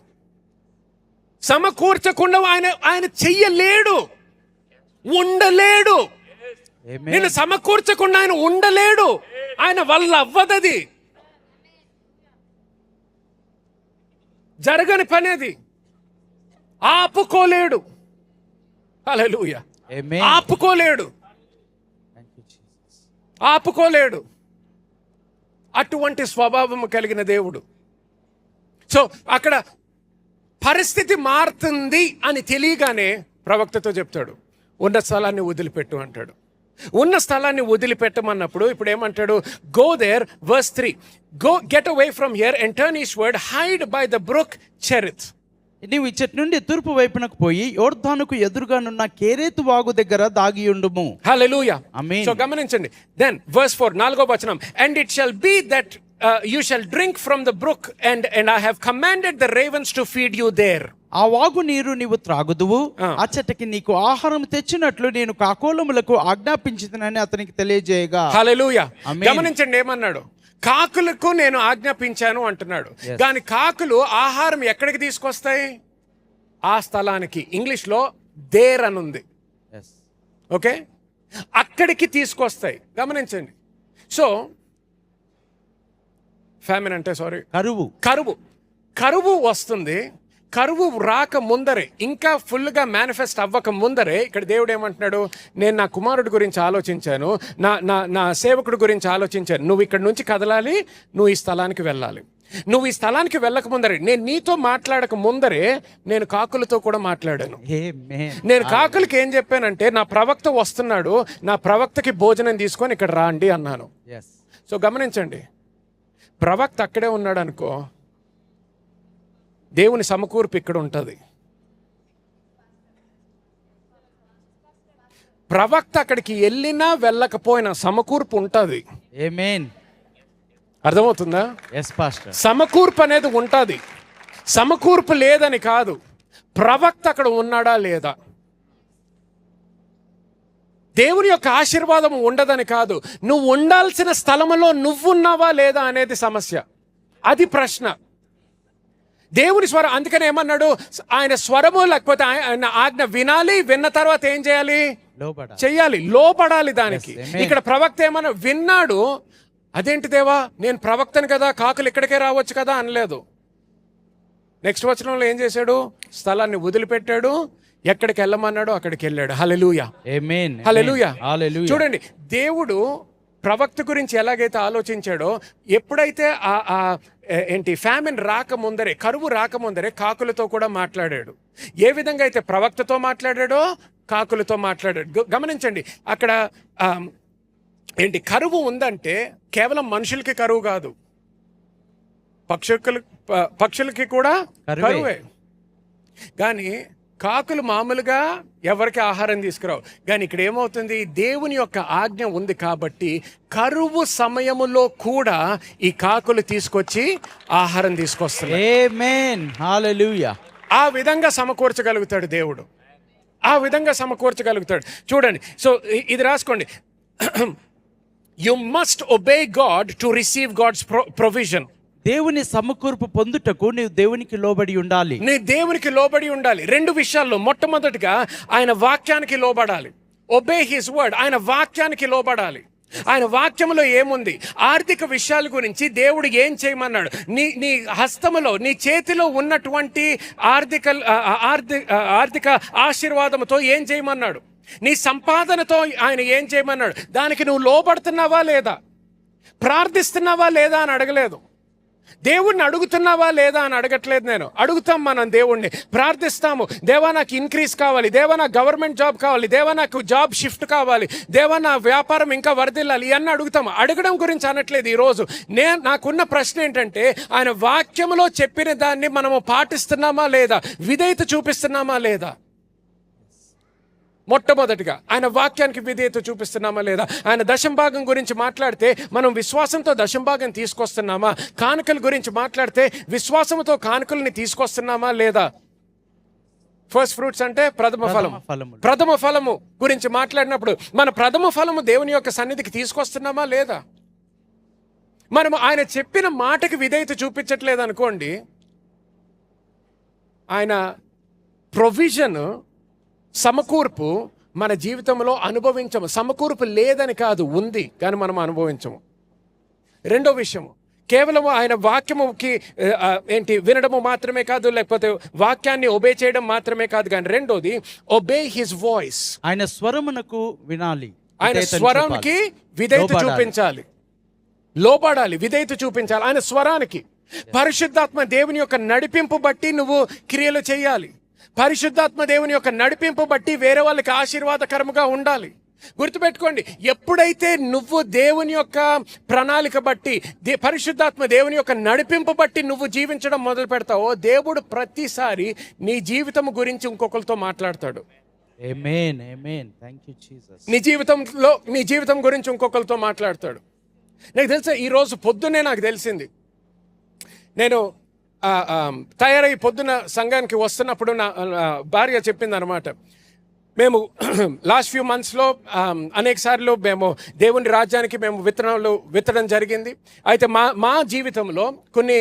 సమకూర్చకుండా ఆయన చెయ్యలేడు, ఉండలేడు.
ఆమేన్.
నిన్ను సమకూర్చకుండా ఆయన ఉండలేడు. ఆయన వల్ల అవ్వదది, జరగని పనేది. ఆపుకోలేడు. హల్లెలూయా.
ఆమేన్.
ఆపుకోలేడు,
థాంక్యూ జీసస్.
ఆపుకోలేడు. అటువంటి స్వభావం కలిగిన దేవుడు. సో అక్కడ పరిస్థితి మారుతుంది అని తెలియగానే ప్రవక్తతో చెప్తాడు, ఉన్న స్థలాన్ని వదిలిపెట్టు అంటాడు. ఉన్న స్థలాన్ని వదిలిపెట్టమన్నప్పుడు ఇప్పుడు ఏమంటాడు? Go there, verse 3, go get away from here and turn eastward, hide by the brook Cherith.
నీవు ఇచ్చటి నుండి తూర్పు వైపునకు పోయి యోర్దానుకు ఎదురుగానున్న కేరేతు వాగు దగ్గర దాగి ఉండుము.
హల్లెలూయా.
ఆమేన్.
సో గమనించండి. దెన్ వర్స్ 4, 4వ వచనం, and it shall be that you shall drink from the brook and I have commanded the ravens to feed you there.
ఆ వాగు నీరు నీవు త్రాగుదువు, అచ్చటికి నీకు ఆహారం తెచ్చినట్లు నేను కాకోలములకు ఆజ్ఞాపించుతానని అతనికి తెలియజేయగా.
హల్లెలూయా.
ఆమేన్.
గమనించండి ఏమన్నాడు? కాకులకు నేను ఆజ్ఞాపించాను అంటున్నాడు. కానీ కాకులు ఆహారం ఎక్కడికి తీసుకొస్తాయి? ఆ స్థలానికి. ఇంగ్లీష్ లో దేర్ అని ఉంది.
Yes.
ఓకే, అక్కడికి తీసుకొస్తాయి. గమనించండి. సో ఫ్యామిన్ అంటే కరువు వస్తుంది. కరువు రాక ముందరే, ఇంకా ఫుల్గా మేనిఫెస్ట్ అవ్వక ముందరే ఇక్కడ దేవుడు ఏమంటున్నాడు? నేను నా కుమారుడి గురించి ఆలోచించాను, నా సేవకుడి గురించి ఆలోచించాను. నువ్వు ఇక్కడ నుంచి కదలాలి, నువ్వు ఈ స్థలానికి వెళ్ళాలి. నువ్వు ఈ స్థలానికి వెళ్ళక ముందరే, నేను నీతో మాట్లాడక ముందరే నేను కాకులతో కూడా మాట్లాడాను.
ఆమేన్.
నేను కాకులకి ఏం చెప్పానంటే, నా ప్రవక్త వస్తున్నాడు, నా ప్రవక్తకి భోజనం తీసుకొని ఇక్కడ రాండి అన్నాను.
Yes.
సో గమనించండి, ప్రవక్త అక్కడే ఉన్నాడు అనుకో, దేవుని సమకూర్పు ఇక్కడ ఉంటుంది. ప్రవక్త అక్కడికి వెళ్ళినా వెళ్ళకపోయినా సమకూర్పు ఉంటుంది.
ఆమేన్.
అర్థమవుతుందా?
Yes pastor.
సమకూర్పు అనేది ఉంటుంది. సమకూర్పు లేదని కాదు, ప్రవక్త అక్కడ ఉన్నాడా లేదా. దేవుని యొక్క ఆశీర్వాదం ఉండదని కాదు, నువ్వు ఉండాల్సిన స్థలంలో నువ్వున్నావా లేదా అనేది సమస్య. అది ప్రశ్న. దేవుని స్వరం, అందుకని ఏమన్నాడు? ఆయన స్వరము లేకపోతే ఆయన ఆజ్ఞ వినాలి, విన్న తర్వాత ఏం చేయాలి? చెయ్యాలి, లోపడాలి దానికి.
Yes, amen.
ఇక్కడ ప్రవక్త ఏమన్నా విన్నాడు, అదేంటి దేవా నేను ప్రవక్తను కదా, కాకులు ఇక్కడికే రావచ్చు కదా అనలేదు. నెక్స్ట్ వచనంలో ఏం చేశాడు? స్థలాన్ని వదిలిపెట్టాడు, ఎక్కడికి వెళ్ళమన్నాడు అక్కడికి వెళ్ళాడు. హల్లెలూయా.
ఆమేన్.
హల్లెలూయా.
హల్లెలూయా.
చూడండి, దేవుడు ప్రవక్త గురించి ఎలాగైతే ఆలోచించాడో, ఎప్పుడైతే ఫ్యామిన్ రాకముందరే, కరువు రాకముందరే కాకులతో కూడా మాట్లాడాడు. ఏ విధంగా అయితే ప్రవక్తతో మాట్లాడాడో కాకులతో మాట్లాడాడు. గమనించండి, అక్కడ కరువు ఉందంటే కేవలం మనుషులకి కరువు కాదు, పక్షులకి కూడా కరువే. కానీ కాకులు మామూలుగా ఎవరికి ఆహారం తీసుకురావు. కానీ ఇక్కడ ఏమవుతుంది? దేవుని యొక్క ఆజ్ఞ ఉంది కాబట్టి కరువు సమయములో కూడా ఈ కాకులు తీసుకొచ్చి ఆహారం తీసుకొస్తున్నాయి.
ఆమేన్. హల్లెలూయా.
ఆ విధంగా సమకూర్చగలుగుతాడు దేవుడు, ఆ విధంగా సమకూర్చగలుగుతాడు. చూడండి, సో ఇది రాసుకోండి. You must obey God to receive God's provision.
దేవుని సమకూర్పు పొందుటకు నీవు దేవునికి లోబడి ఉండాలి.
నీ దేవునికి లోబడి ఉండాలి. రెండు విషయాల్లో, మొట్టమొదటిగా ఆయన వాక్యానికి లోబడాలి. ఒబే హిస్ వర్డ్, ఆయన వాక్యానికి లోబడాలి. ఆయన వాక్యములో ఏముంది? ఆర్థిక విషయాల గురించి దేవుడు ఏం చేయమన్నాడు? నీ హస్తములో, నీ చేతిలో ఉన్నటువంటి ఆర్థిక ఆశీర్వాదంతో ఏం చేయమన్నాడు? నీ సంపాదనతో ఆయన ఏం చేయమన్నాడు? దానికి నువ్వు లోబడుతున్నావా లేదా? ప్రార్థిస్తున్నావా లేదా అని అడగలేదు. దేవుణ్ణి అడుగుతున్నావా లేదా అని అడగట్లేదు. నేను అడుగుతాం, మనం దేవుణ్ణి ప్రార్థిస్తాము. దేవా నాకు ఇంక్రీజ్ కావాలి, దేవా నాకు గవర్నమెంట్ జాబ్ కావాలి, దేవా నాకు జాబ్ షిఫ్ట్ కావాలి, దేవా నా వ్యాపారం ఇంకా వర్ధిల్లాలి, ఇవన్నీ అడుగుతాము. అడగడం గురించి అనట్లేదు ఈరోజు. నాకున్న ప్రశ్న ఏంటంటే, ఆయన వాక్యములో చెప్పిన దాన్ని మనము పాటిస్తున్నామా లేదా? విధేయత చూపిస్తున్నామా లేదా? మొట్టమొదటిగా ఆయన వాక్యానికి విధేయత చూపిస్తున్నామా లేదా? ఆయన దశంభాగం గురించి మాట్లాడితే మనం విశ్వాసంతో దశంభాగం తీసుకొస్తున్నామా? కానుకల గురించి మాట్లాడితే విశ్వాసంతో కానుకల్ని తీసుకొస్తున్నామా లేదా? ఫస్ట్ ఫ్రూట్స్ అంటే ప్రథమ ఫలము గురించి మాట్లాడినప్పుడు మన ప్రథమ ఫలము దేవుని యొక్క సన్నిధికి తీసుకొస్తున్నామా లేదా? మనము ఆయన చెప్పిన మాటకి విధేయత చూపించట్లేదు అనుకోండి, ఆయన ప్రొవిజన్, సమకూర్పు మన జీవితంలో అనుభవించము. సమకూర్పు లేదని కాదు, ఉంది, కానీ మనం అనుభవించము. రెండో విషయము, కేవలం ఆయన వాక్యముకి వినడము మాత్రమే కాదు, లేకపోతే వాక్యాన్ని ఒబే చేయడం మాత్రమే కాదు, కానీ రెండోది ఒబే హిస్ వాయిస్.
ఆయన స్వరమునకు వినాలి,
ఆయన స్వరానికి విధేయత చూపించాలి, లోబడాలి, విధేయత చూపించాలి ఆయన స్వరానికి. పరిశుద్ధాత్మ దేవుని యొక్క నడిపింపు బట్టి నువ్వు క్రియలు చేయాలి. పరిశుద్ధాత్మ దేవుని యొక్క నడిపింపు బట్టి వేరే వాళ్ళకి ఆశీర్వాదకరముగా ఉండాలి. గుర్తుపెట్టుకోండి, ఎప్పుడైతే నువ్వు దేవుని యొక్క ప్రణాళిక బట్టి, పరిశుద్ధాత్మ దేవుని యొక్క నడిపింపు బట్టి నువ్వు జీవించడం మొదలు పెడతావో, దేవుడు ప్రతిసారి నీ జీవితం గురించి ఇంకొకరితో మాట్లాడతాడు.
Amen, amen. Thank you Jesus.
నీ జీవితం గురించి ఇంకొకరితో మాట్లాడతాడు. నాకు తెలుసా, ఈరోజు పొద్దున్నే నాకు తెలిసింది. నేను తయారై పొద్దున సంఘానికి వస్తున్నప్పుడు నా భార్య చెప్పింది అనమాట, మేము లాస్ట్ ఫ్యూ మంత్స్లో అనేక సార్లు మేము దేవుని రాజ్యానికి మేము విత్తడం జరిగింది. అయితే మా జీవితంలో కొన్ని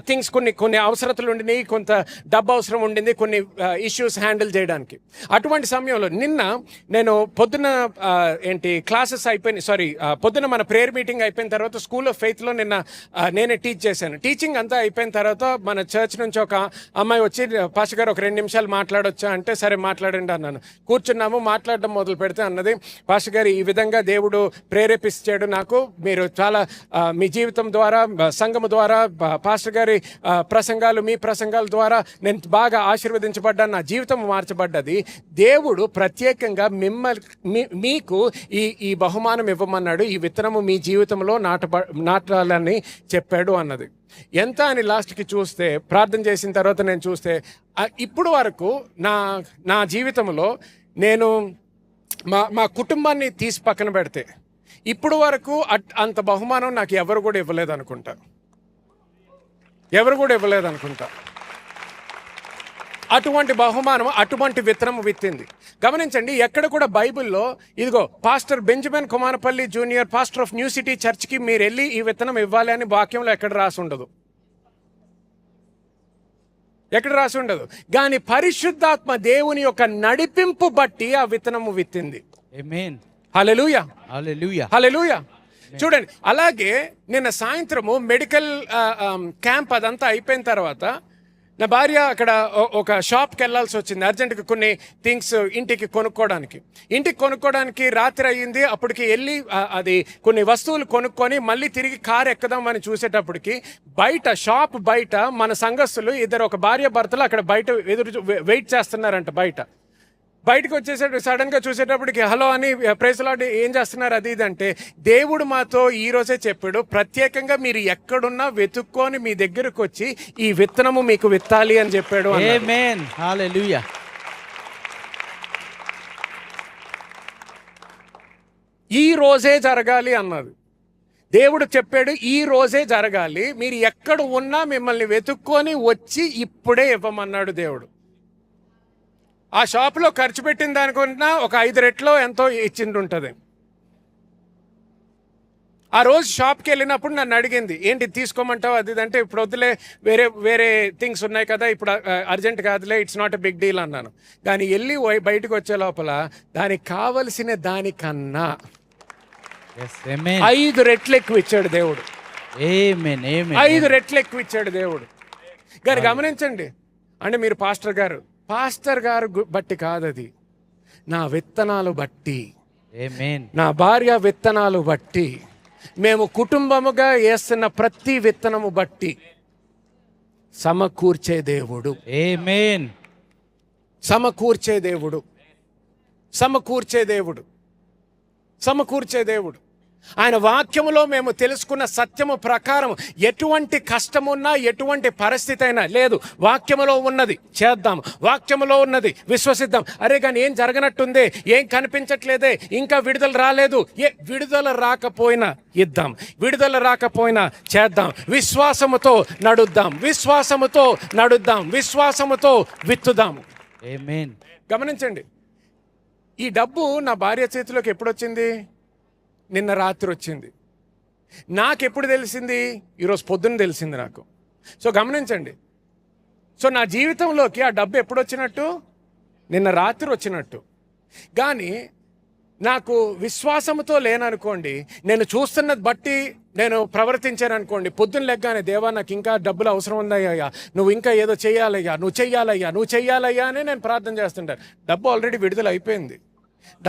థింగ్స్, కొన్ని అవసరతలు ఉండినాయి, కొంత డబ్బు అవసరం ఉండింది, కొన్ని ఇష్యూస్ హ్యాండిల్ చేయడానికి. అటువంటి సమయంలో నిన్న నేను పొద్దున క్లాసెస్ పొద్దున మన ప్రేయర్ మీటింగ్ అయిపోయిన తర్వాత స్కూల్ ఆఫ్ ఫెయిత్లో నిన్న నేనే టీచ్ చేశాను. టీచింగ్ అంతా అయిపోయిన తర్వాత మన చర్చ్ నుంచి ఒక అమ్మాయి వచ్చి, పాస్టర్ గారు ఒక 2 నిమిషాలు మాట్లాడొచ్చా అంటే, సరే మాట్లాడండి అన్నాను. కూర్చున్నాము, మాట్లాడడం మొదలు పెడితే అన్నది, పాస్టర్ గారు ఈ విధంగా దేవుడు ప్రేరేపించాడు నాకు, మీరు చాలా మీ జీవితం ద్వారా, సంఘము ద్వారా, పాస్టర్ గారి ప్రసంగాలు, మీ ప్రసంగాల ద్వారా నేను బాగా ఆశీర్వదించబడ్డాను, నా జీవితం మార్చబడ్డది. దేవుడు ప్రత్యేకంగా మీకు ఈ బహుమానం ఇవ్వమన్నాడు, ఈ విత్తనము మీ జీవితంలో నాటాలని చెప్పాడు అన్నది. ఎంత అని లాస్ట్కి చూస్తే, ప్రార్థన చేసిన తర్వాత నేను చూస్తే, ఇప్పుడు వరకు నా జీవితంలో నేను మా కుటుంబాన్ని తీసి పక్కన పెడితే ఇప్పుడు వరకు అంత బహుమానం నాకు ఎవరు కూడా ఇవ్వలేదనుకుంటా. అటువంటి బహుమానం, అటువంటి విత్తనం విత్తింది. గమనించండి, ఎక్కడ కూడా బైబిల్లో ఇదిగో pastor Benjamin Kumarapalli junior, pastor of new city చర్చ్కి మీరు వెళ్ళి ఈ విత్తనం ఇవ్వాలి అని వాక్యంలో ఎక్కడ రాసి ఉండదు. కానీ పరిశుద్ధాత్మ దేవుని యొక్క నడిపింపు బట్టి ఆ విత్తనము విత్తింది.
ఆమేన్.
హల్లెలూయా,
హల్లెలూయా,
హల్లెలూయా. చూడండి, అలాగే నిన్న సాయంత్రము మెడికల్ క్యాంప్ అదంతా అయిపోయిన తర్వాత నా భార్య అక్కడ ఒక షాప్కి వెళ్ళాల్సి వచ్చింది అర్జెంటుగా, కొన్ని థింగ్స్ ఇంటికి కొనుక్కోవడానికి రాత్రి అయ్యింది. అప్పటికి వెళ్ళి అది కొన్ని వస్తువులు కొనుక్కొని మళ్ళీ తిరిగి కారు ఎక్కుదామని చూసేటప్పటికి షాప్ బయట మన సంఘస్థులు ఇద్దరు, ఒక భార్య భర్తలు అక్కడ బయట వెయిట్ చేస్తున్నారంట. బయటకు వచ్చేసరికి సడన్గా చూసేటప్పటికి హలో అని, ప్రైజ్ లార్డ్, ఏం చేస్తున్నారు అది ఇది అంటే, దేవుడు మాతో ఈ రోజే చెప్పాడు, ప్రత్యేకంగా మీరు ఎక్కడున్నా వెతుక్కొని మీ దగ్గరకు వచ్చి ఈ విత్తనము మీకు విత్తాలి అని చెప్పాడు.
ఆమేన్, హల్లెలూయా.
ఈ రోజే జరగాలి అన్నది దేవుడు చెప్పాడు. ఈ రోజే జరగాలి, మీరు ఎక్కడ ఉన్నా మిమ్మల్ని వెతుక్కొని వచ్చి ఇప్పుడే ఇవ్వమన్నాడు దేవుడు. ఆ షాప్లో ఖర్చు పెట్టిన దానికన్నా ఒక 5 రెట్లో ఎంతో ఇచ్చింది ఉంటుంది. ఆ రోజు షాప్కి వెళ్ళినప్పుడు నన్ను అడిగింది, ఏంటి తీసుకోమంటావు అది అంటే, ఇప్పుడు వద్దులే, వేరే థింగ్స్ ఉన్నాయి కదా, ఇప్పుడు అర్జెంట్ కాదులే, it's not a big deal అన్నాను. కానీ వెళ్ళి బయటకు వచ్చే లోపల దానికి కావలసిన దానికన్నా
ఎస్ ఆమేన్
5 రెట్లు ఎక్కువ ఇచ్చాడు దేవుడు.
ఆమేన్ ఆమేన్
5 రెట్లు ఎక్కువ ఇచ్చాడు దేవుడు. గారు గమనించండి. అంటే మీరు పాస్టర్ గారు బట్టి కాదు, అది నా విత్తనాలు బట్టి,
ఆమేన్
నా భార్య విత్తనాలు బట్టి, మేము కుటుంబముగా వేస్తున్న ప్రతి విత్తనము బట్టి సమకూర్చే దేవుడు,
ఆమేన్
సమకూర్చే దేవుడు, సమకూర్చే దేవుడు, సమకూర్చే దేవుడు. ఆయన వాక్యములో మేము తెలుసుకున్న సత్యము ప్రకారం ఎటువంటి కష్టమున్నా, ఎటువంటి పరిస్థితి అయినా లేదు, వాక్యములో ఉన్నది చేద్దాం, వాక్యములో ఉన్నది విశ్వసిద్దాం. అరే కానీ ఏం జరగనట్టుందే, ఏం కనిపించట్లేదే, ఇంకా విడుదల రాలేదు, విడుదల రాకపోయినా ఇద్దాం, విడుదల రాకపోయినా చేద్దాం, విశ్వాసముతో నడుద్దాం, విశ్వాసముతో నడుద్దాం, విశ్వాసముతో విత్తుదాము.
ఆమేన్
గమనించండి, ఈ డబ్బు నా భార్య చేతిలోకి ఎప్పుడు వచ్చింది? నిన్న రాత్రి వచ్చింది. నాకెప్పుడు తెలిసింది? ఈరోజు పొద్దున్న తెలిసింది నాకు. సో గమనించండి, సో నా జీవితంలోకి ఆ డబ్బు ఎప్పుడు వచ్చినట్టు? నిన్న రాత్రి వచ్చినట్టు. కానీ నాకు విశ్వాసంతో లేననుకోండి, నేను చూస్తున్నది బట్టి నేను ప్రవర్తించాను అనుకోండి, పొద్దున్న లెగ్గానే దేవా నాకు ఇంకా డబ్బులు అవసరం ఉందయ్యా, నువ్వు ఇంకా ఏదో చెయ్యాలయ్యా, నువ్వు చెయ్యాలయ్యా అని నేను ప్రార్థన చేస్తుంటాను. డబ్బు ఆల్రెడీ విడుదల అయిపోయింది,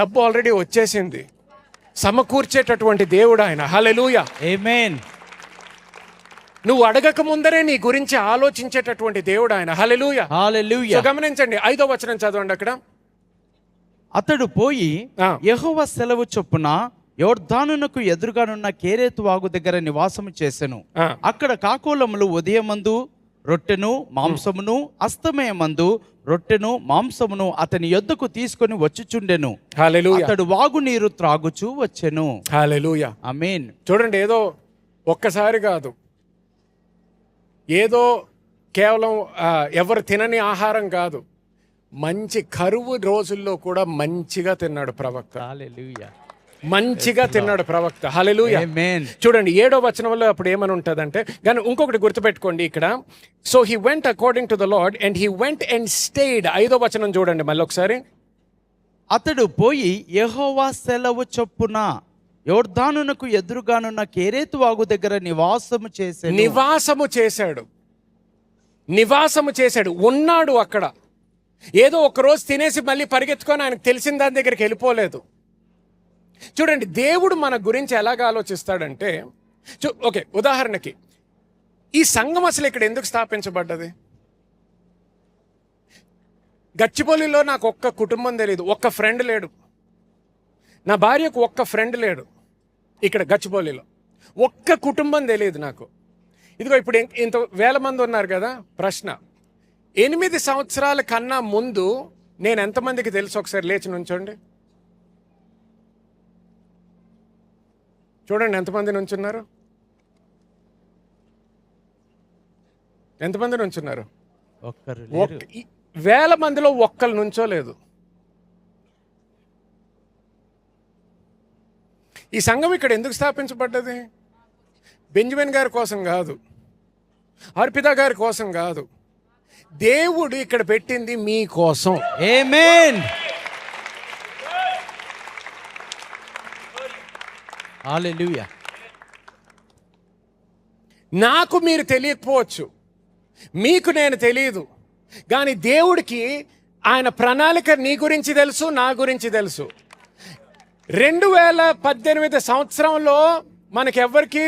డబ్బు ఆల్రెడీ వచ్చేసింది. సమకూర్చేటటువంటి దేవుడు ఆయన. హల్లెలూయా
ఆమేన్
నువ్వు అడగక ముందరే నీ గురించి ఆలోచించేటటువంటి దేవుడు ఆయన. హల్లెలూయా
హల్లెలూయా.
సో గమనించండి, 5వ వచనం చదవండి అక్కడ.
అతడు పోయి
ఆ.
యెహోవా సెలవు చొప్పున యొర్దానునకు ఎదురుగానున్న కేరేతు వాగు దగ్గర నివాసము చేసెను.
ఆ.
అక్కడ కాకోలములు ఉదయమందు రొట్టెను మాంసమును, అస్తమయమందు రొట్టెను మాంసమును అతని యొద్దకు తీసుకొని వచ్చుచుండెను.
హల్లెలూయా
అతడు వాగు నీరు త్రాగుచూ వచ్చెను.
హల్లెలూయా.
ఆమేన్
చూడండి, ఏదో ఒక్కసారి కాదు, ఏదో కేవలం ఎవరు తినని ఆహారం కాదు, మంచి కరువు రోజుల్లో కూడా మంచిగా తిన్నాడు ప్రవక్త,
హల్లెలూయా
మంచిగా తిన్నాడు ప్రవక్త. హల్లెలూయా.
ఆమేన్
చూడండి 7వ వచనంలో అప్పుడు ఏమని ఉంటుందంటే, కానీ ఇంకొకటి గుర్తుపెట్టుకోండి ఇక్కడ. So he went according to the Lord and he went and stayed. 5వ వచనం చూడండి మళ్ళీ ఒకసారి.
అతడు పోయి యెహోవా సెలవు చొప్పున యొర్దానునకు ఎదురుగానున్న కేరేతు వాగు దగ్గర నివాసము చేసెను.
నివాసము చేశాడు, ఉన్నాడు అక్కడ. ఏదో ఒకరోజు తినేసి మళ్ళీ పరిగెత్తుకొని ఆయనకు తెలిసిన దాని దగ్గరికి వెళ్ళిపోలేదు. చూడండి, దేవుడు మన గురించి ఎలాగ ఆలోచిస్తాడంటే, ఓకే ఉదాహరణకి ఈ సంఘం అసలు ఇక్కడ ఎందుకు స్థాపించబడ్డది? గచ్చిబౌలిలో నాకు ఒక్క కుటుంబం తెలియదు, ఒక్క ఫ్రెండ్ లేడు, నా భార్యకు ఒక్క ఫ్రెండ్ లేడు. ఇక్కడ గచ్చిబౌలిలో ఒక్క కుటుంబం తెలియదు నాకు. ఇదిగో ఇప్పుడు ఇంత వేల మంది ఉన్నారు కదా. ప్రశ్న, 8 సంవత్సరాల కన్నా ముందు నేను ఎంతమందికి తెలుసు? ఒకసారి లేచి నుంచోండి, చూడండి ఎంతమంది నుంచున్నారు, ఎంతమంది నుంచున్నారు?
ఒక్కరు లేరు.
వేల మందిలో ఒక్కరు నుంచోలేదు. ఈ సంఘం ఇక్కడ ఎందుకు స్థాపించబడ్డది? బెంజమిన్ గారి కోసం కాదు, అర్పిత గారి కోసం కాదు, దేవుడు ఇక్కడ పెట్టింది మీ కోసం.
ఆమేన్ హల్లెలూయా.
నాకు మీరు తెలియకపోవచ్చు, మీకు నేను తెలియదు, కానీ దేవుడికి ఆయన ప్రణాళిక నీ గురించి తెలుసు, నా గురించి తెలుసు. 2018 సంవత్సరంలో మనకెవ్వరికి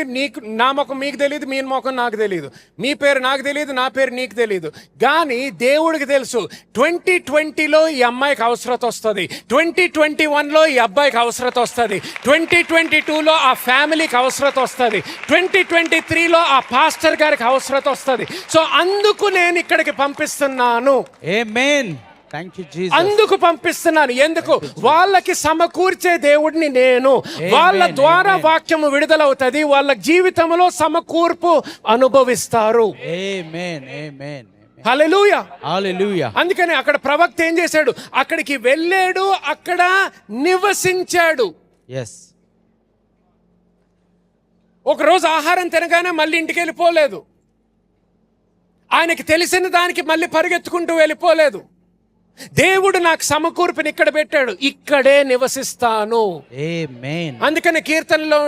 నా ముఖం మీకు తెలియదు, మీ ముఖం నాకు తెలియదు, మీ పేరు నాకు తెలియదు, నా పేరు నీకు తెలియదు, కానీ దేవుడికి తెలుసు. 2020లో ఈ అమ్మాయికి అవసరత వస్తుంది, 2021లో ఈ అబ్బాయికి అవసరత వస్తుంది, 2022లో ఆ ఫ్యామిలీకి అవసరత వస్తుంది, 2023లో ఆ పాస్టర్ గారికి అవసరత వస్తుంది. సో అందుకు నేను ఇక్కడికి పంపిస్తున్నాను.
ఆమేన్ థాంక్ యూ జీసస్.
అందుకు పంపిస్తున్నాను. ఎందుకు? వాళ్ళకి సమకూర్చే దేవుడిని నేను. వాళ్ళ ద్వారా వాక్యము విడుదలవుతుంది, వాళ్ళ జీవితంలో సమకూర్పు అనుభవిస్తారు.
ఆమేన్ ఆమేన్
హల్లెలూయా
హల్లెలూయా.
అందుకని అక్కడ ప్రవక్త ఏం చేశాడు? అక్కడికి వెళ్ళాడు, అక్కడ నివసించాడు.
ఎస్
ఒకరోజు ఆహారం తినగానే మళ్ళీ ఇంటికి వెళ్ళిపోలేదు, ఆయనకి తెలిసిన దానికి మళ్ళీ పరిగెత్తుకుంటూ వెళ్ళిపోలేదు. దేవుడు నాకు సమకూర్పుని ఇక్కడ పెట్టాడు, ఇక్కడే నివసిస్తాను.
ఆమేన్.
అందుకని కీర్తనలో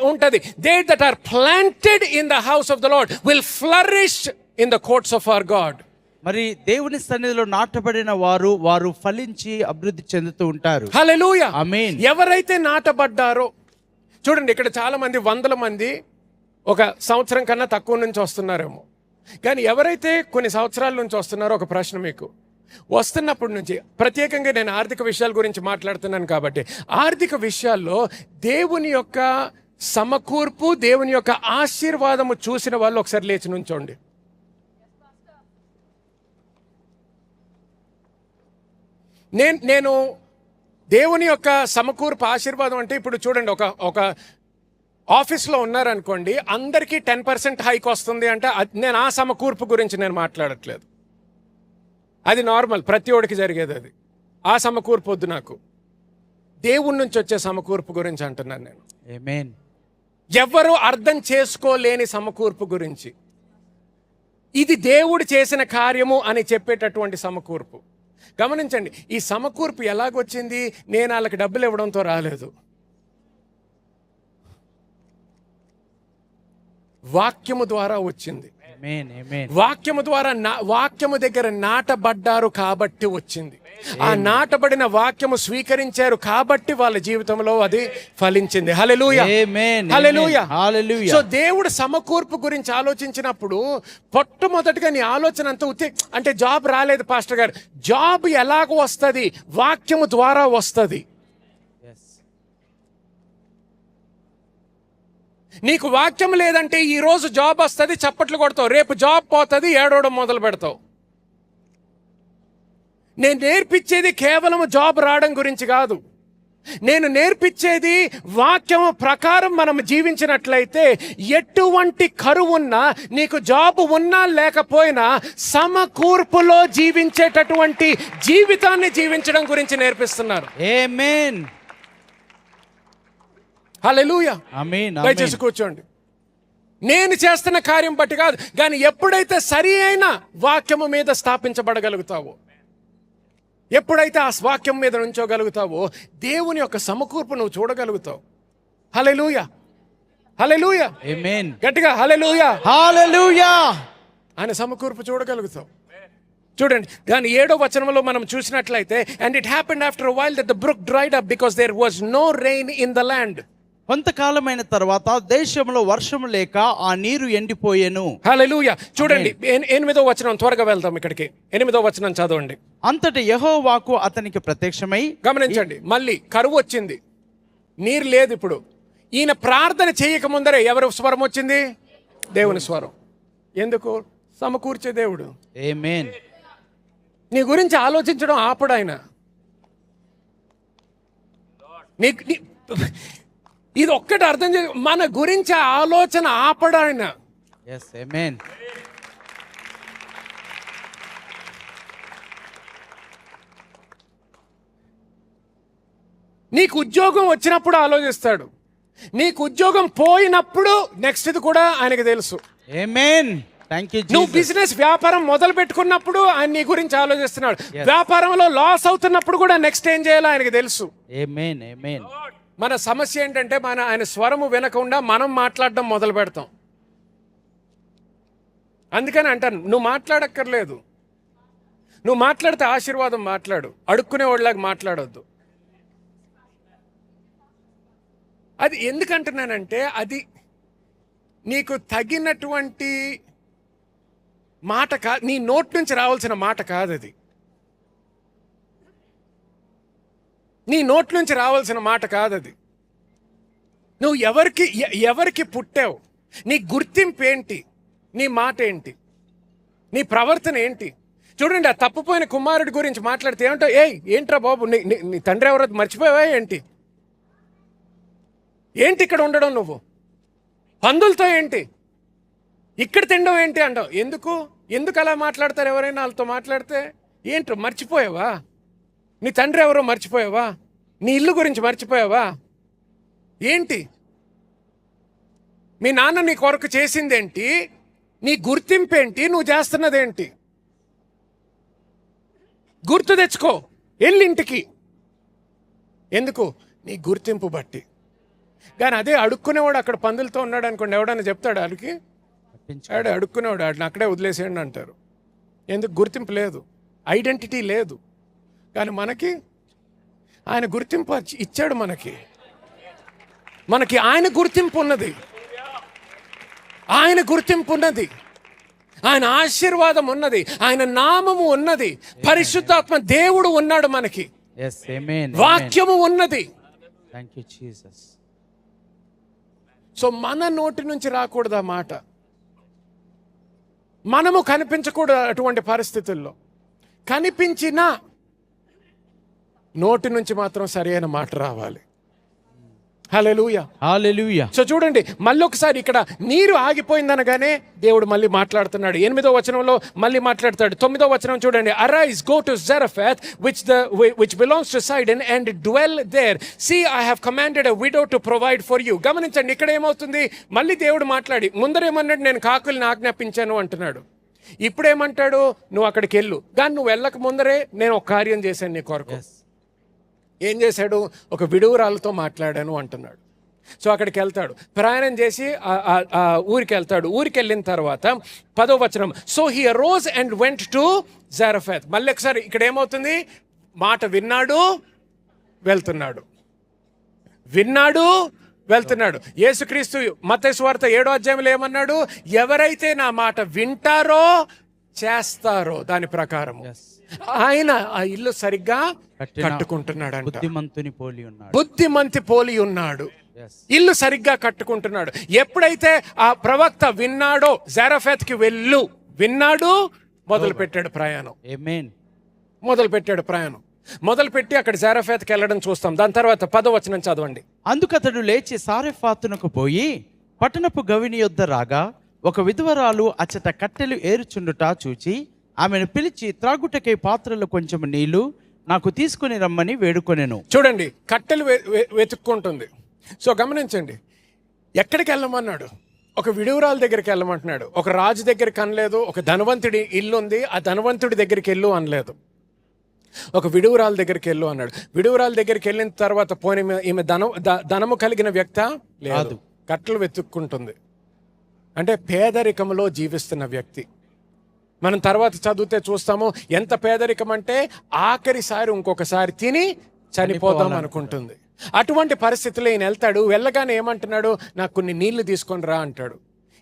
ఉంటది, they that are planted in the house of the Lord will flourish in the courts of our God.
మరి దేవుని సన్నిధిలో నాటబడిన వారు ఫలించి అభివృద్ధి చెందుతూ ఉంటారు.
హల్లెలూయా.
ఆమేన్.
ఎవరైతే నాటబడ్డారో, చూడండి ఇక్కడ చాలా మంది, వందల మంది ఒక సంవత్సరం కన్నా తక్కువ నుంచి వస్తున్నారేమో, కానీ ఎవరైతే కొన్ని సంవత్సరాల నుంచి వస్తున్నారో, ఒక ప్రశ్న మీకు వస్తున్నప్పటి నుంచి, ప్రత్యేకంగా నేను ఆర్థిక విషయాల గురించి మాట్లాడుతున్నాను కాబట్టి, ఆర్థిక విషయాల్లో దేవుని యొక్క సమకూర్పు, దేవుని యొక్క ఆశీర్వాదము చూసిన వాళ్ళు ఒకసారి లేచి నుంచోండి. నేను దేవుని యొక్క సమకూర్పు ఆశీర్వాదం అంటే, ఇప్పుడు చూడండి, ఒక ఆఫీస్లో ఉన్నారనుకోండి, అందరికీ 10% హైక్ వస్తుంది అంటే నేను ఆ సమకూర్పు గురించి నేను మాట్లాడట్లేదు. అది నార్మల్, ప్రతి ఒడికి జరిగేది అది. ఆ సమకూర్పు వద్దు నాకు. దేవుడి నుంచి వచ్చే సమకూర్పు గురించి అంటున్నాను నేను.
ఆమేన్.
ఎవ్వరూ అర్థం చేసుకోలేని సమకూర్పు గురించి, ఇది దేవుడు చేసిన కార్యము అని చెప్పేటటువంటి సమకూర్పు. గమనించండి, ఈ సమకూర్పు ఎలాగొచ్చింది? నేను వాళ్ళకి డబ్బులు ఇవ్వడంతో రాలేదు. వాక్యము ద్వారా వచ్చింది.
ఆమేన్. ఆమేన్.
వాక్యము ద్వారా, వాక్యము దగ్గర నాటబడ్డారు కాబట్టి వచ్చింది. ఆ నాటబడిన వాక్యము స్వీకరించారు కాబట్టి వాళ్ళ జీవితంలో అది ఫలించింది. హల్లెలూయా.
ఆమేన్.
హల్లెలూయా.
హల్లెలూయా.
సో దేవుడు సమకూర్పు గురించి ఆలోచించినప్పుడు మొట్టమొదటిగా నీ ఆలోచన అంతా అంటే జాబ్ రాలేదు పాస్టర్ గారు, జాబ్ ఎలాగ వస్తుంది? వాక్యము ద్వారా వస్తుంది. నీకు వాక్యం లేదంటే ఈ రోజు జాబ్ వస్తుంది, చప్పట్లు కొడతావు, రేపు జాబ్ పోతుంది, ఏడవడం మొదలు పెడతావు. నేను నేర్పించేది కేవలం జాబ్ రావడం గురించి కాదు. నేను నేర్పించేది వాక్యము ప్రకారం మనం జీవించినట్లయితే, ఎటువంటి కరువున్నా, నీకు జాబ్ ఉన్నా లేకపోయినా, సమకూర్పులో జీవించేటటువంటి జీవితాన్ని జీవించడం గురించి నేర్పిస్తున్నారు.
ఆమేన్.
హల్లెలూయా.
ఆమేన్.
దయచేసి కూర్చోండి. నేను చేస్తున్న కార్యం బట్టి కాదు, కానీ ఎప్పుడైతే సరి అయిన వాక్యము మీద స్థాపించబడగలుగుతావో, ఎప్పుడైతే ఆ వాక్యం మీద నుంచోగలుగుతావో, దేవుని యొక్క సమకూర్పు నువ్వు చూడగలుగుతావు. హల్లెలూయా. హల్లెలూయా.
ఆమేన్.
గట్టిగా హల్లెలూయా.
హల్లెలూయా.
ఆయన సమకూర్పు చూడగలుగుతావు. చూడండి, దాని 7వ వచనంలో మనం చూసినట్లయితే, and it happened after a while that the brook dried up because there was no rain in the land.
కొంతకాలమైన తర్వాత దేశంలో వర్షము లేక ఆ నీరు ఎండిపోయెను.
హల్లెలూయా. చూడండి 8వ వచనం, త్వరగా వెళ్తాం ఇక్కడికి. 8వ వచనం చదవండి.
అంతటి యెహోవాకు అతనికి ప్రత్యక్షమై,
గమనించండి, మళ్ళీ కరువు వచ్చింది, నీరు లేదు. ఇప్పుడు ఈయన ప్రార్థన చేయక ముందరే ఎవరి స్వరం వచ్చింది? దేవుని స్వరం. ఎందుకు? సమకూర్చే దేవుడు.
ఆమేన్.
నీ గురించి ఆలోచించడం ఆపడు ఆయన. ఇది ఒక్కటి అర్థం చే, మన గురించి ఆలోచన ఆపడు ఆయన.
yes amen.
నీకు ఉద్యోగం వచ్చినప్పుడు ఆలోచిస్తాడు, నీకు ఉద్యోగం పోయినప్పుడు నెక్స్ట్ ఇది కూడా ఆయనకు తెలుసు.
amen. Thank you.
నువ్వు బిజినెస్ వ్యాపారం మొదలు పెట్టుకున్నప్పుడు ఆయన నీ గురించి ఆలోచిస్తున్నాడు. వ్యాపారంలో లాస్ అవుతున్నప్పుడు కూడా నెక్స్ట్ ఏం చేయాలో ఆయనకు తెలుసు.
ఆమేన్. ఆమేన్.
మన సమస్య ఏంటంటే ఆయన స్వరము వినకుండా మనం మాట్లాడడం మొదలు పెడతాం. అందుకని అంటాను, నువ్వు మాట్లాడక్కర్లేదు. నువ్వు మాట్లాడితే ఆశీర్వాదం మాట్లాడు, అడుక్కునే వాళ్ళలాగా మాట్లాడొద్దు. అది ఎందుకంటున్నానంటే, అది నీకు తగినటువంటి మాట కాదు, నీ నోటి నుంచి రావాల్సిన మాట కాదు. అది నీ నోటి నుంచి రావాల్సిన మాట కాదు. అది నువ్వు ఎవరికి పుట్టావు, నీ గుర్తింపు ఏంటి, నీ మాట ఏంటి, నీ ప్రవర్తన ఏంటి. చూడండి, ఆ తప్పుపోయిన కుమారుడి గురించి మాట్లాడితే ఏమంటావు? ఏంట్రా బాబు, నీ తండ్రి ఎవరో మర్చిపోయావా ఏంటి? ఏంటి ఇక్కడ ఉండడం, నువ్వు పందులతో ఏంటి, ఇక్కడ తినడం ఏంటి అంటావు. ఎందుకు అలా మాట్లాడతారు? ఎవరైనా వాళ్ళతో మాట్లాడితే ఏంట్రా మర్చిపోయావా, నీ తండ్రి ఎవరో మర్చిపోయావా, నీ ఇల్లు గురించి మర్చిపోయావా ఏంటి, మీ నాన్న నీ కొరకు చేసిందేంటి, నీ గుర్తింపు ఏంటి, నువ్వు చేస్తున్నదేంటి? గుర్తు తెచ్చుకో, ఎల్లింటికి. ఎందుకు? నీ గుర్తింపు బట్టి. కానీ అదే అడుక్కునేవాడు అక్కడ పందులతో ఉన్నాడు అనుకోండి, ఎవడన్నా చెప్తాడు వాళ్ళకి? ఆడు అడుక్కునేవాడు, వాడిని అక్కడే వదిలేసేయండి అంటారు. ఎందుకు? గుర్తింపు లేదు, ఐడెంటిటీ లేదు. కానీ మనకి ఆయన గుర్తింపు ఇచ్చాడు. మనకి ఆయన గుర్తింపు ఉన్నది, ఆయన గుర్తింపు ఉన్నది, ఆయన ఆశీర్వాదం ఉన్నది, ఆయన నామము ఉన్నది, పరిశుద్ధాత్మ దేవుడు ఉన్నాడు మనకి, వాక్యము ఉన్నది. సో మన నోటి నుంచి రాకూడదు ఆ మాట, మనము కనిపించకూడదు అటువంటి పరిస్థితుల్లో. కనిపించినా నోటి నుంచి మాత్రం సరైన మాట రావాలి. హల్లెలూయా,
హల్లెలూయా.
సో చూడండి, మళ్ళీ ఒకసారి ఇక్కడ నీరు ఆగిపోయిందనగానే దేవుడు మళ్ళీ మాట్లాడుతున్నాడు. 8వ వచనంలో మళ్ళీ మాట్లాడతాడు. 9వ వచనం చూడండి. Arise, go to Zarephath which belongs to Sidon and dwell there. See, I have commanded a widow to provide for you. గమనించండి, ఇక్కడ ఏమవుతుంది? మళ్ళీ దేవుడు మాట్లాడి ముందరేమన్నాడు? నేను కాకుల్ని ఆజ్ఞాపించాను అంటున్నాడు. ఇప్పుడేమంటాడు? నువ్వు అక్కడికి వెళ్ళు. కానీ నువ్వు వెళ్ళక ముందరే నేను ఒక కార్యం చేశాను నీ కొరకు. ఏం చేశాడు? ఒక విడువరాలతో మాట్లాడాను అంటున్నాడు. సో అక్కడికి వెళ్తాడు, ప్రయాణం చేసి ఆ ఊరికి వెళ్తాడు. ఊరికి వెళ్ళిన తర్వాత 10వ వచనం, so he arouse and went to Zarephath. మళ్ళీ ఒకసారి ఇక్కడ ఏమవుతుంది? మాట విన్నాడు, వెళ్తున్నాడు, విన్నాడు, వెళ్తున్నాడు. యేసుక్రీస్తు మత్తయి సువార్త 7వ అధ్యాయంలో ఏమన్నాడు? ఎవరైతే నా మాట వింటారో చేస్తారో దాని ప్రకారం ఆయన ఆ ఇల్లు సరిగ్గా కట్టుకుంటున్నాడు. బుద్ధిమంతి పోలి ఉన్నాడు, ఇల్లు సరిగ్గా కట్టుకుంటున్నాడు. ఎప్పుడైతే ఆ ప్రవక్త విన్నాడో, Zarephathకి వెళ్ళు విన్నాడు, మొదలు పెట్టాడు ప్రయాణం. మొదలుపెట్టి అక్కడ Zarephathకి వెళ్ళడం చూస్తాం. దాని తర్వాత 10వ వచనం చదవండి.
అందుకతడు లేచి సారెఫాతునకు పోయి పట్టణపు గవిని యొద్ద రాగా, ఒక విధవరాలు అచ్చట కట్టెలు ఏరుచుండుట చూచి ఆమెను పిలిచి, త్రాగుటకై పాత్రలో కొంచెం నీళ్లు నాకు తీసుకుని రమ్మని వేడుకొనెను.
చూడండి, కట్టెలు వెతుక్కుంటుంది. సో గమనించండి, ఎక్కడికి వెళ్ళమన్నాడు? ఒక విడువరాల దగ్గరికి వెళ్ళమంటున్నాడు. ఒక రాజు దగ్గరికి అనలేదు. ఒక ధనవంతుడి ఇల్లు ఉంది, ఆ ధనవంతుడి దగ్గరికి వెళ్ళు అనలేదు. ఒక విడువరాల దగ్గరికి వెళ్ళు అన్నాడు. విడువరాల దగ్గరికి వెళ్ళిన తర్వాత పోనీ ఈమె ధనము కలిగిన వ్యక్త లేదు, కట్టెలు వెతుక్కుంటుంది. అంటే పేదరికంలో జీవిస్తున్న వ్యక్తి. మనం తర్వాత చదివితే చూస్తాము ఎంత పేదరికం అంటే ఆఖరిసారి ఇంకొకసారి తిని చనిపోదాం అనుకుంటుంది. అటువంటి పరిస్థితుల్లో ఈయన వెళ్తాడు. వెళ్ళగానే ఏమంటున్నాడు? నాకు కొన్ని నీళ్లు తీసుకొని రా అంటాడు.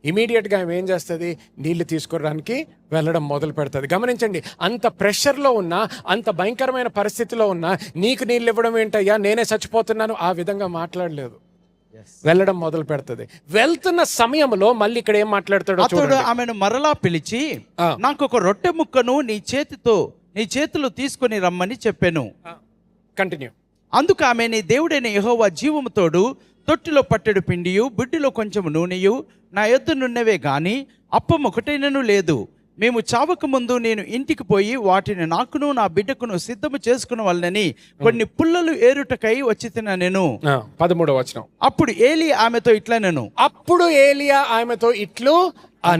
ఇమీడియట్గా ఆమె ఏం చేస్తుంది? నీళ్లు తీసుకోవడానికి వెళ్ళడం మొదలు పెడుతుంది. గమనించండి, అంత ప్రెషర్లో ఉన్నా, అంత భయంకరమైన పరిస్థితిలో ఉన్నా, నీకు నీళ్ళు ఇవ్వడం ఏంటయ్యా, నేనే చచ్చిపోతున్నాను, ఆ విధంగా మాట్లాడలేదు. వెళ్ళడం మొదలు పెడుతుంది. వెళ్తున్న సమయంలో మళ్ళీ ఇక్కడ ఏం మాట్లాడతాడో చూడండి.
ఆమెను మరలా పిలిచి, నాకు ఒక రొట్టె ముక్కను నీ చేతిలో తీసుకొని రమ్మని చెప్పాను.
కంటిన్యూ.
అందుకు ఆమె, నీ దేవుడైన యెహోవా జీవము తోడు, తొట్టిలో పట్టెడు పిండియు బుడ్డిలో కొంచెం నూనెయు నా యొద్ద నున్నవే గాని అప్పం ఒకటైనను లేదు. మేము చావక ముందు నేను ఇంటికి పోయి వాటిని నాకును నా బిడ్డకును సిద్ధము చేసుకున్న వాళ్ళని కొన్ని పుల్లలు ఏరుటకై వచ్చి తిన నేను.
13వ వచనం.
అప్పుడు ఏలియా ఆమెతో ఇట్లు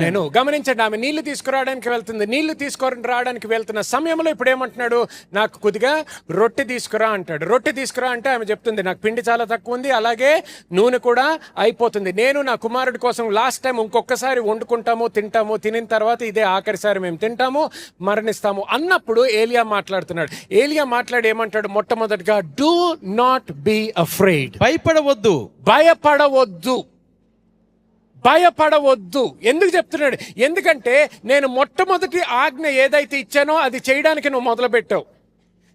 నేను. గమనించండి, ఆమె నీళ్లు తీసుకురావడానికి వెళ్తుంది. నీళ్లు తీసుకొని రావడానికి వెళ్తున్న సమయంలో ఇప్పుడు ఏమంటున్నాడు? నాకు కొద్దిగా రొట్టె తీసుకురా అంటాడు. రొట్టె తీసుకురా అంటే ఆమె చెప్తుంది, నాకు పిండి చాలా తక్కువ ఉంది, అలాగే నూనె కూడా అయిపోతుంది. నేను నా కుమారుడి కోసం లాస్ట్ టైం ఇంకొకసారి వండుకుంటాము, తింటాము, తినిన తర్వాత ఇదే ఆఖరిసారి మేము తింటాము, మరణిస్తాము అన్నప్పుడు ఏలియా మాట్లాడుతున్నాడు. ఏలియా మాట్లాడి ఏమంటాడు? మొట్టమొదటిగా, డూ నాట్ బీ అఫ్రైడ్. భయపడవద్దు. ఎందుకు చెప్తున్నాడు? ఎందుకంటే నేను మొట్టమొదటి ఆజ్ఞ ఏదైతే ఇచ్చానో అది చేయడానికి నువ్వు మొదలుపెట్టావు.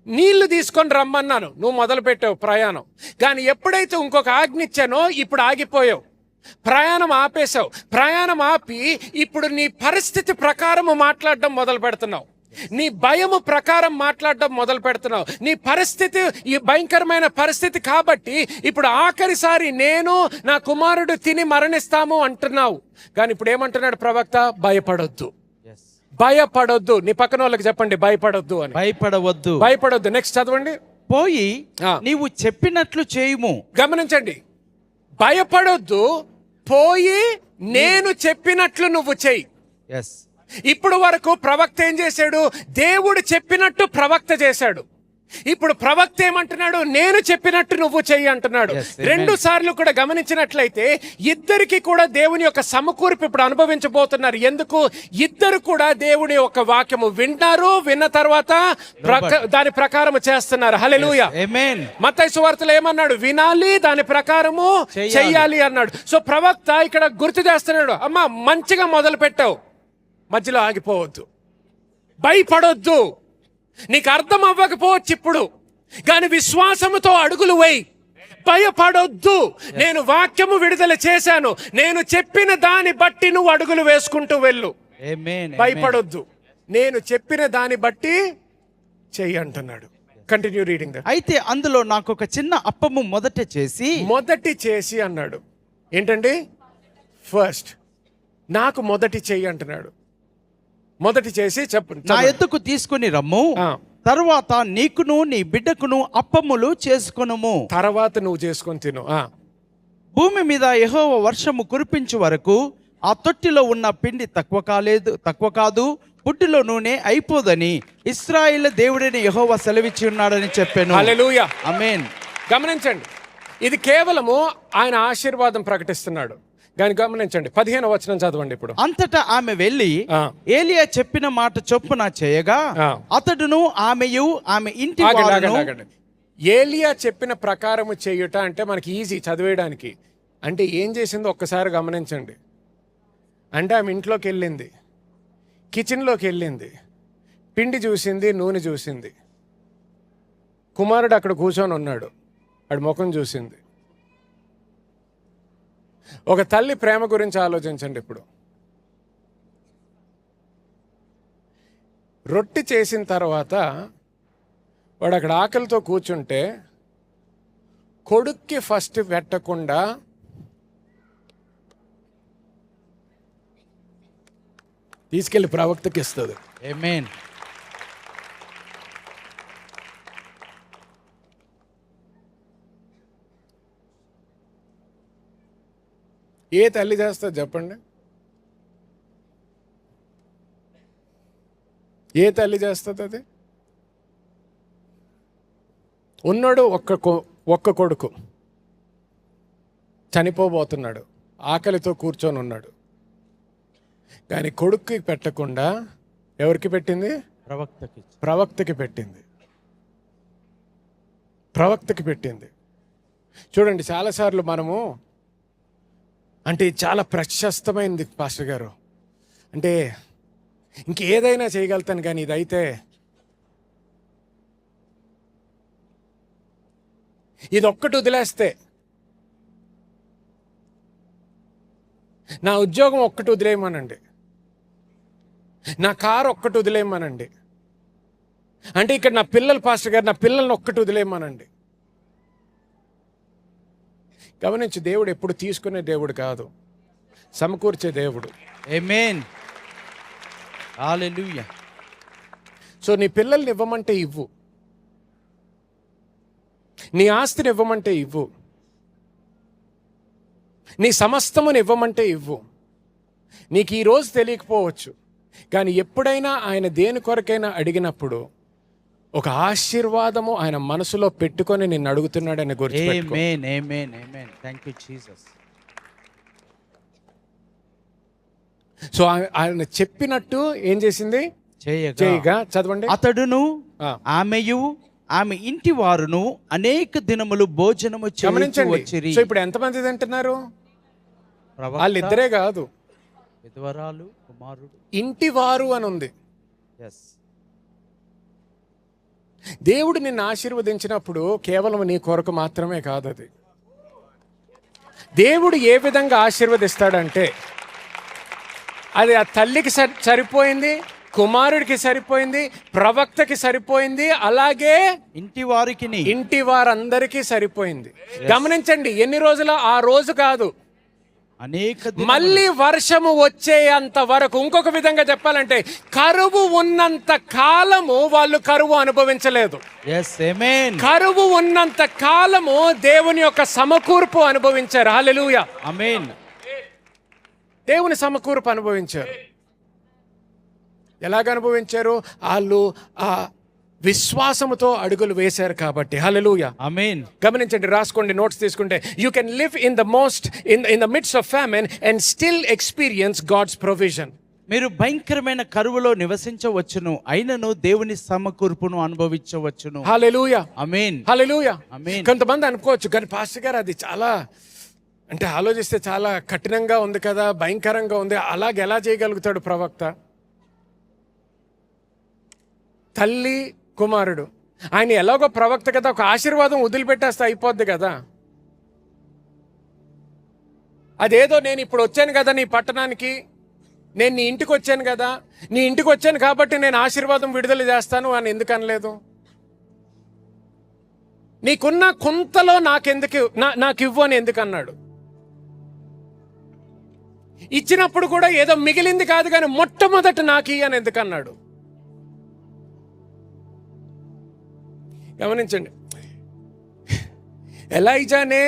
నీళ్లు తీసుకొని రమ్మన్నాను, నువ్వు మొదలుపెట్టావు ప్రయాణం. కానీ ఎప్పుడైతే ఇంకొక ఆజ్ఞ ఇచ్చానో ఇప్పుడు ఆగిపోయావు, ప్రయాణం ఆపేశావు. ప్రయాణం ఆపి ఇప్పుడు నీ పరిస్థితి ప్రకారం మాట్లాడడం మొదలు పెడుతున్నావు. నీ భయము ప్రకారం మాట్లాడడం మొదలు పెడుతున్నావు. నీ పరిస్థితి ఈ భయంకరమైన పరిస్థితి కాబట్టి ఇప్పుడు ఆఖరిసారి నేను నా కుమారుడు తిని మరణిస్తాము అంటున్నావు. కానీ ఇప్పుడు ఏమంటున్నాడు ప్రవక్త? భయపడొద్దు. నీ పక్కన వాళ్ళకి చెప్పండి, భయపడొద్దు అని. భయపడొద్దు. నెక్స్ట్ చదవండి.
పోయి నీవు చెప్పినట్లు చేయుము.
గమనించండి, భయపడొద్దు, పోయి నేను చెప్పినట్లు నువ్వు చెయ్యి. ఇప్పుడు వరకు ప్రవక్త ఏం చేశాడు? దేవుడు చెప్పినట్టు ప్రవక్త చేశాడు. ఇప్పుడు ప్రవక్త ఏమంటున్నాడు? నేను చెప్పినట్టు నువ్వు చెయ్యి అంటున్నాడు.
Yes, amen.
2 సార్లు కూడా గమనించినట్లయితే ఇద్దరికి కూడా దేవుని యొక్క సమకూర్పు ఇప్పుడు అనుభవించబోతున్నారు. ఎందుకు? ఇద్దరు కూడా దేవుని యొక్క వాక్యము వింటారు, విన్న తర్వాత దాని ప్రకారం చేస్తున్నారు. హల్లెలూయా.
ఆమేన్.
మత్తయి సువార్తలో ఏమన్నాడు? వినాలి, దాని ప్రకారము చెయ్యాలి అన్నాడు. సో ప్రవక్త ఇక్కడ గుర్తు చేస్తున్నాడు, అమ్మా మంచిగా మొదలు పెట్టావు, మధ్యలో ఆగిపోవద్దు, భయపడొద్దు. నీకు అర్థం అవ్వకపోవచ్చు ఇప్పుడు, కానీ విశ్వాసముతో అడుగులు వేయి, భయపడొద్దు. నేను వాక్యము విడుదల చేశాను, నేను చెప్పిన దాన్ని బట్టి నువ్వు అడుగులు వేసుకుంటూ వెళ్ళు.
ఆమేన్.
భయపడొద్దు, నేను చెప్పిన దాన్ని బట్టి చెయ్యి అంటున్నాడు. Continue reading that.
అయితే అందులో నాకు ఒక చిన్న అప్పము మొదట చేసి
అన్నాడు. ఏంటండి? ఫస్ట్ నాకు మొదటి చెయ్యి అంటున్నాడు. మొదటి చేసి చెప్పు,
నా ఎద్దుకు తీసుకుని రమ్ము, తరువాత నీకును నీ బిడ్డకును అప్పములు చేసుకొనుము,
తర్వాత నువ్వు చేసుకొని తిను.
భూమి మీద యెహోవా వర్షము కురిపించు వరకు ఆ తొట్టిలో ఉన్న పిండి తక్కువ కాదు, పుట్టిలో నూనె అయిపోదని ఇశ్రాయేలు దేవుడిని యెహోవా సెలవిచ్చి ఉన్నాడని చెప్పాను.
హల్లెలూయా.
ఆమేన్.
గమనించండి, ఇది కేవలము ఆయన ఆశీర్వాదం ప్రకటిస్తున్నాడు. కానీ గమనించండి, 15వ వచనం చదవండి ఇప్పుడు.
అంతటా ఆమె వెళ్ళి ఏలియా చెప్పిన మాట చొప్పున చేయగా అతడును ఆమెయు ఆమె ఇంటి వారును.
ఏలియా చెప్పిన ప్రకారము చేయుట అంటే మనకి ఈజీ చదివేయడానికి. అంటే ఏం చేసిందో ఒక్కసారి గమనించండి. అంటే ఆమె ఇంట్లోకి వెళ్ళింది, కిచెన్లోకి వెళ్ళింది, పిండి చూసింది, నూనె చూసింది. కుమారుడు అక్కడ కూర్చొని ఉన్నాడు, వాడి ముఖం చూసింది. ఒక తల్లి ప్రేమ గురించి ఆలోచించండి ఇప్పుడు. రొట్టె చేసిన తర్వాత వాడు అక్కడ ఆకలితో కూర్చుంటే కొడుక్కి ఫస్ట్ పెట్టకుండా తీసుకెళ్లి ప్రవక్తకి ఇస్తుంది.
ఆమేన్.
ఏ తల్లి చేస్తుంది చెప్పండి? ఏ తల్లి చేస్తుంది అది? ఉన్నాడు ఒక్క కొడుకు, చనిపోబోతున్నాడు, ఆకలితో కూర్చొని ఉన్నాడు. కానీ కొడుక్కి పెట్టకుండా ఎవరికి పెట్టింది? ప్రవక్తకి పెట్టింది. ప్రవక్తకి పెట్టింది. చూడండి, చాలాసార్లు మనము అంటే చాలా ప్రశస్తమైంది పాస్టర్ గారు, అంటే ఇంకేదైనా చేయగలుగుతాను, కానీ ఇదైతే ఇది ఒక్కటి వదిలేస్తే, నా ఉద్యోగం ఒక్కటి వదిలేయమనండి, నా కారు ఒక్కటి వదిలేయమనండి, అంటే ఇక్కడ నా పిల్లలు పాస్టర్ గారు, నా పిల్లల్ని ఒక్కటి వదిలేయమనండి. గమనించి, దేవుడు ఎప్పుడు తీసుకునే దేవుడు కాదు, సమకూర్చే దేవుడు.
ఆమేన్. హల్లెలూయా.
సో నీ పిల్లల్ని ఇవ్వమంటే ఇవ్వు, నీ ఆస్తిని ఇవ్వమంటే ఇవ్వు, నీ సమస్తముని ఇవ్వమంటే ఇవ్వు. నీకు ఈరోజు తెలియకపోవచ్చు, కానీ ఎప్పుడైనా ఆయన దేని కొరకైనా అడిగినప్పుడు ఒక ఆశీర్వాదము ఆయన మనసులో పెట్టుకొని నిన్ను అడుగుతున్నాడని గుర్తుపెట్టుకో.
Amen. Amen. Amen. Thank you Jesus.
So ఆయన చెప్పినట్టు ఏం చేసింది? చేయగా చదవండి.
అతడును ఆమెయు ఆమె ఇంటి వారును అనేక దినములు భోజనము
గమనించండి. సో ఇప్పుడు ఎంతమంది తింటున్నారు? వాళ్ళిద్దరే కాదు,
విధవరాలు, కుమారుడు,
ఇంటి వారు అని ఉంది. దేవుడు నిన్ను ఆశీర్వదించినప్పుడు కేవలం నీ కొరకు మాత్రమే కాదు. అది దేవుడు ఏ విధంగా ఆశీర్వదిస్తాడంటే, అది ఆ తల్లికి సరిపోయింది, కుమారుడికి సరిపోయింది, ప్రవక్తకి సరిపోయింది, అలాగే ఇంటి వారందరికీ సరిపోయింది. గమనించండి, ఎన్ని రోజుల? ఆ రోజు కాదు, మళ్ళీ వర్షము వచ్చేంత వరకు. ఇంకొక విధంగా చెప్పాలంటే, కరువు ఉన్నంత కాలము వాళ్ళు కరువు అనుభవించలేదు. కరువు ఉన్నంత కాలము దేవుని యొక్క సమకూర్పు అనుభవించారు. హల్లెలూయా.
ఆమేన్.
దేవుని సమకూర్పు అనుభవించారు. ఎలాగ అనుభవించారు? వాళ్ళు ఆ విశ్వాసముతో అడుగులు వేశారు కాబట్టి. హల్లెలూయా.
ఆమేన్.
గమనించండి, రాసుకోండి, నోట్స్ తీసుకుంటే. You can live in the midst of famine and still experience God's provision.
మీరు భయంకరమైన కరువులో నివసించవచ్చును, అయినను దేవుని సమకూర్పును అనుభవించవచ్చును.
హల్లెలూయా.
ఆమేన్.
హల్లెలూయా.
ఆమేన్.
కొంతమంది అనుకోవచ్చు, కానీ పాస్టర్ గారు అది చాలా, అంటే ఆలోచిస్తే చాలా కఠినంగా ఉంది కదా, భయంకరంగా ఉంది, అలాగే ఎలా చేయగలుగుతాడు ప్రవక్త? తల్లి కుమారుడు, ఆయన ఎలాగో ప్రవక్త కదా, ఒక ఆశీర్వాదం వదిలిపెట్టేస్తే అయిపోద్ది కదా. అదేదో నేను ఇప్పుడు వచ్చాను కదా నీ పట్టణానికి, నేను నీ ఇంటికి వచ్చాను కదా, నీ ఇంటికి వచ్చాను కాబట్టి నేను ఆశీర్వాదం విడుదల చేస్తాను అని ఎందుకు అనలేదు? నీకున్న కొంతలో నాకు ఇవ్వు అని ఎందుకు అన్నాడు? ఇచ్చినప్పుడు కూడా ఏదో మిగిలింది కాదు కానీ మొట్టమొదట నాకు ఇయ్యి అని ఎందుకు అన్నాడు? గమనించండి, ఎలైజానే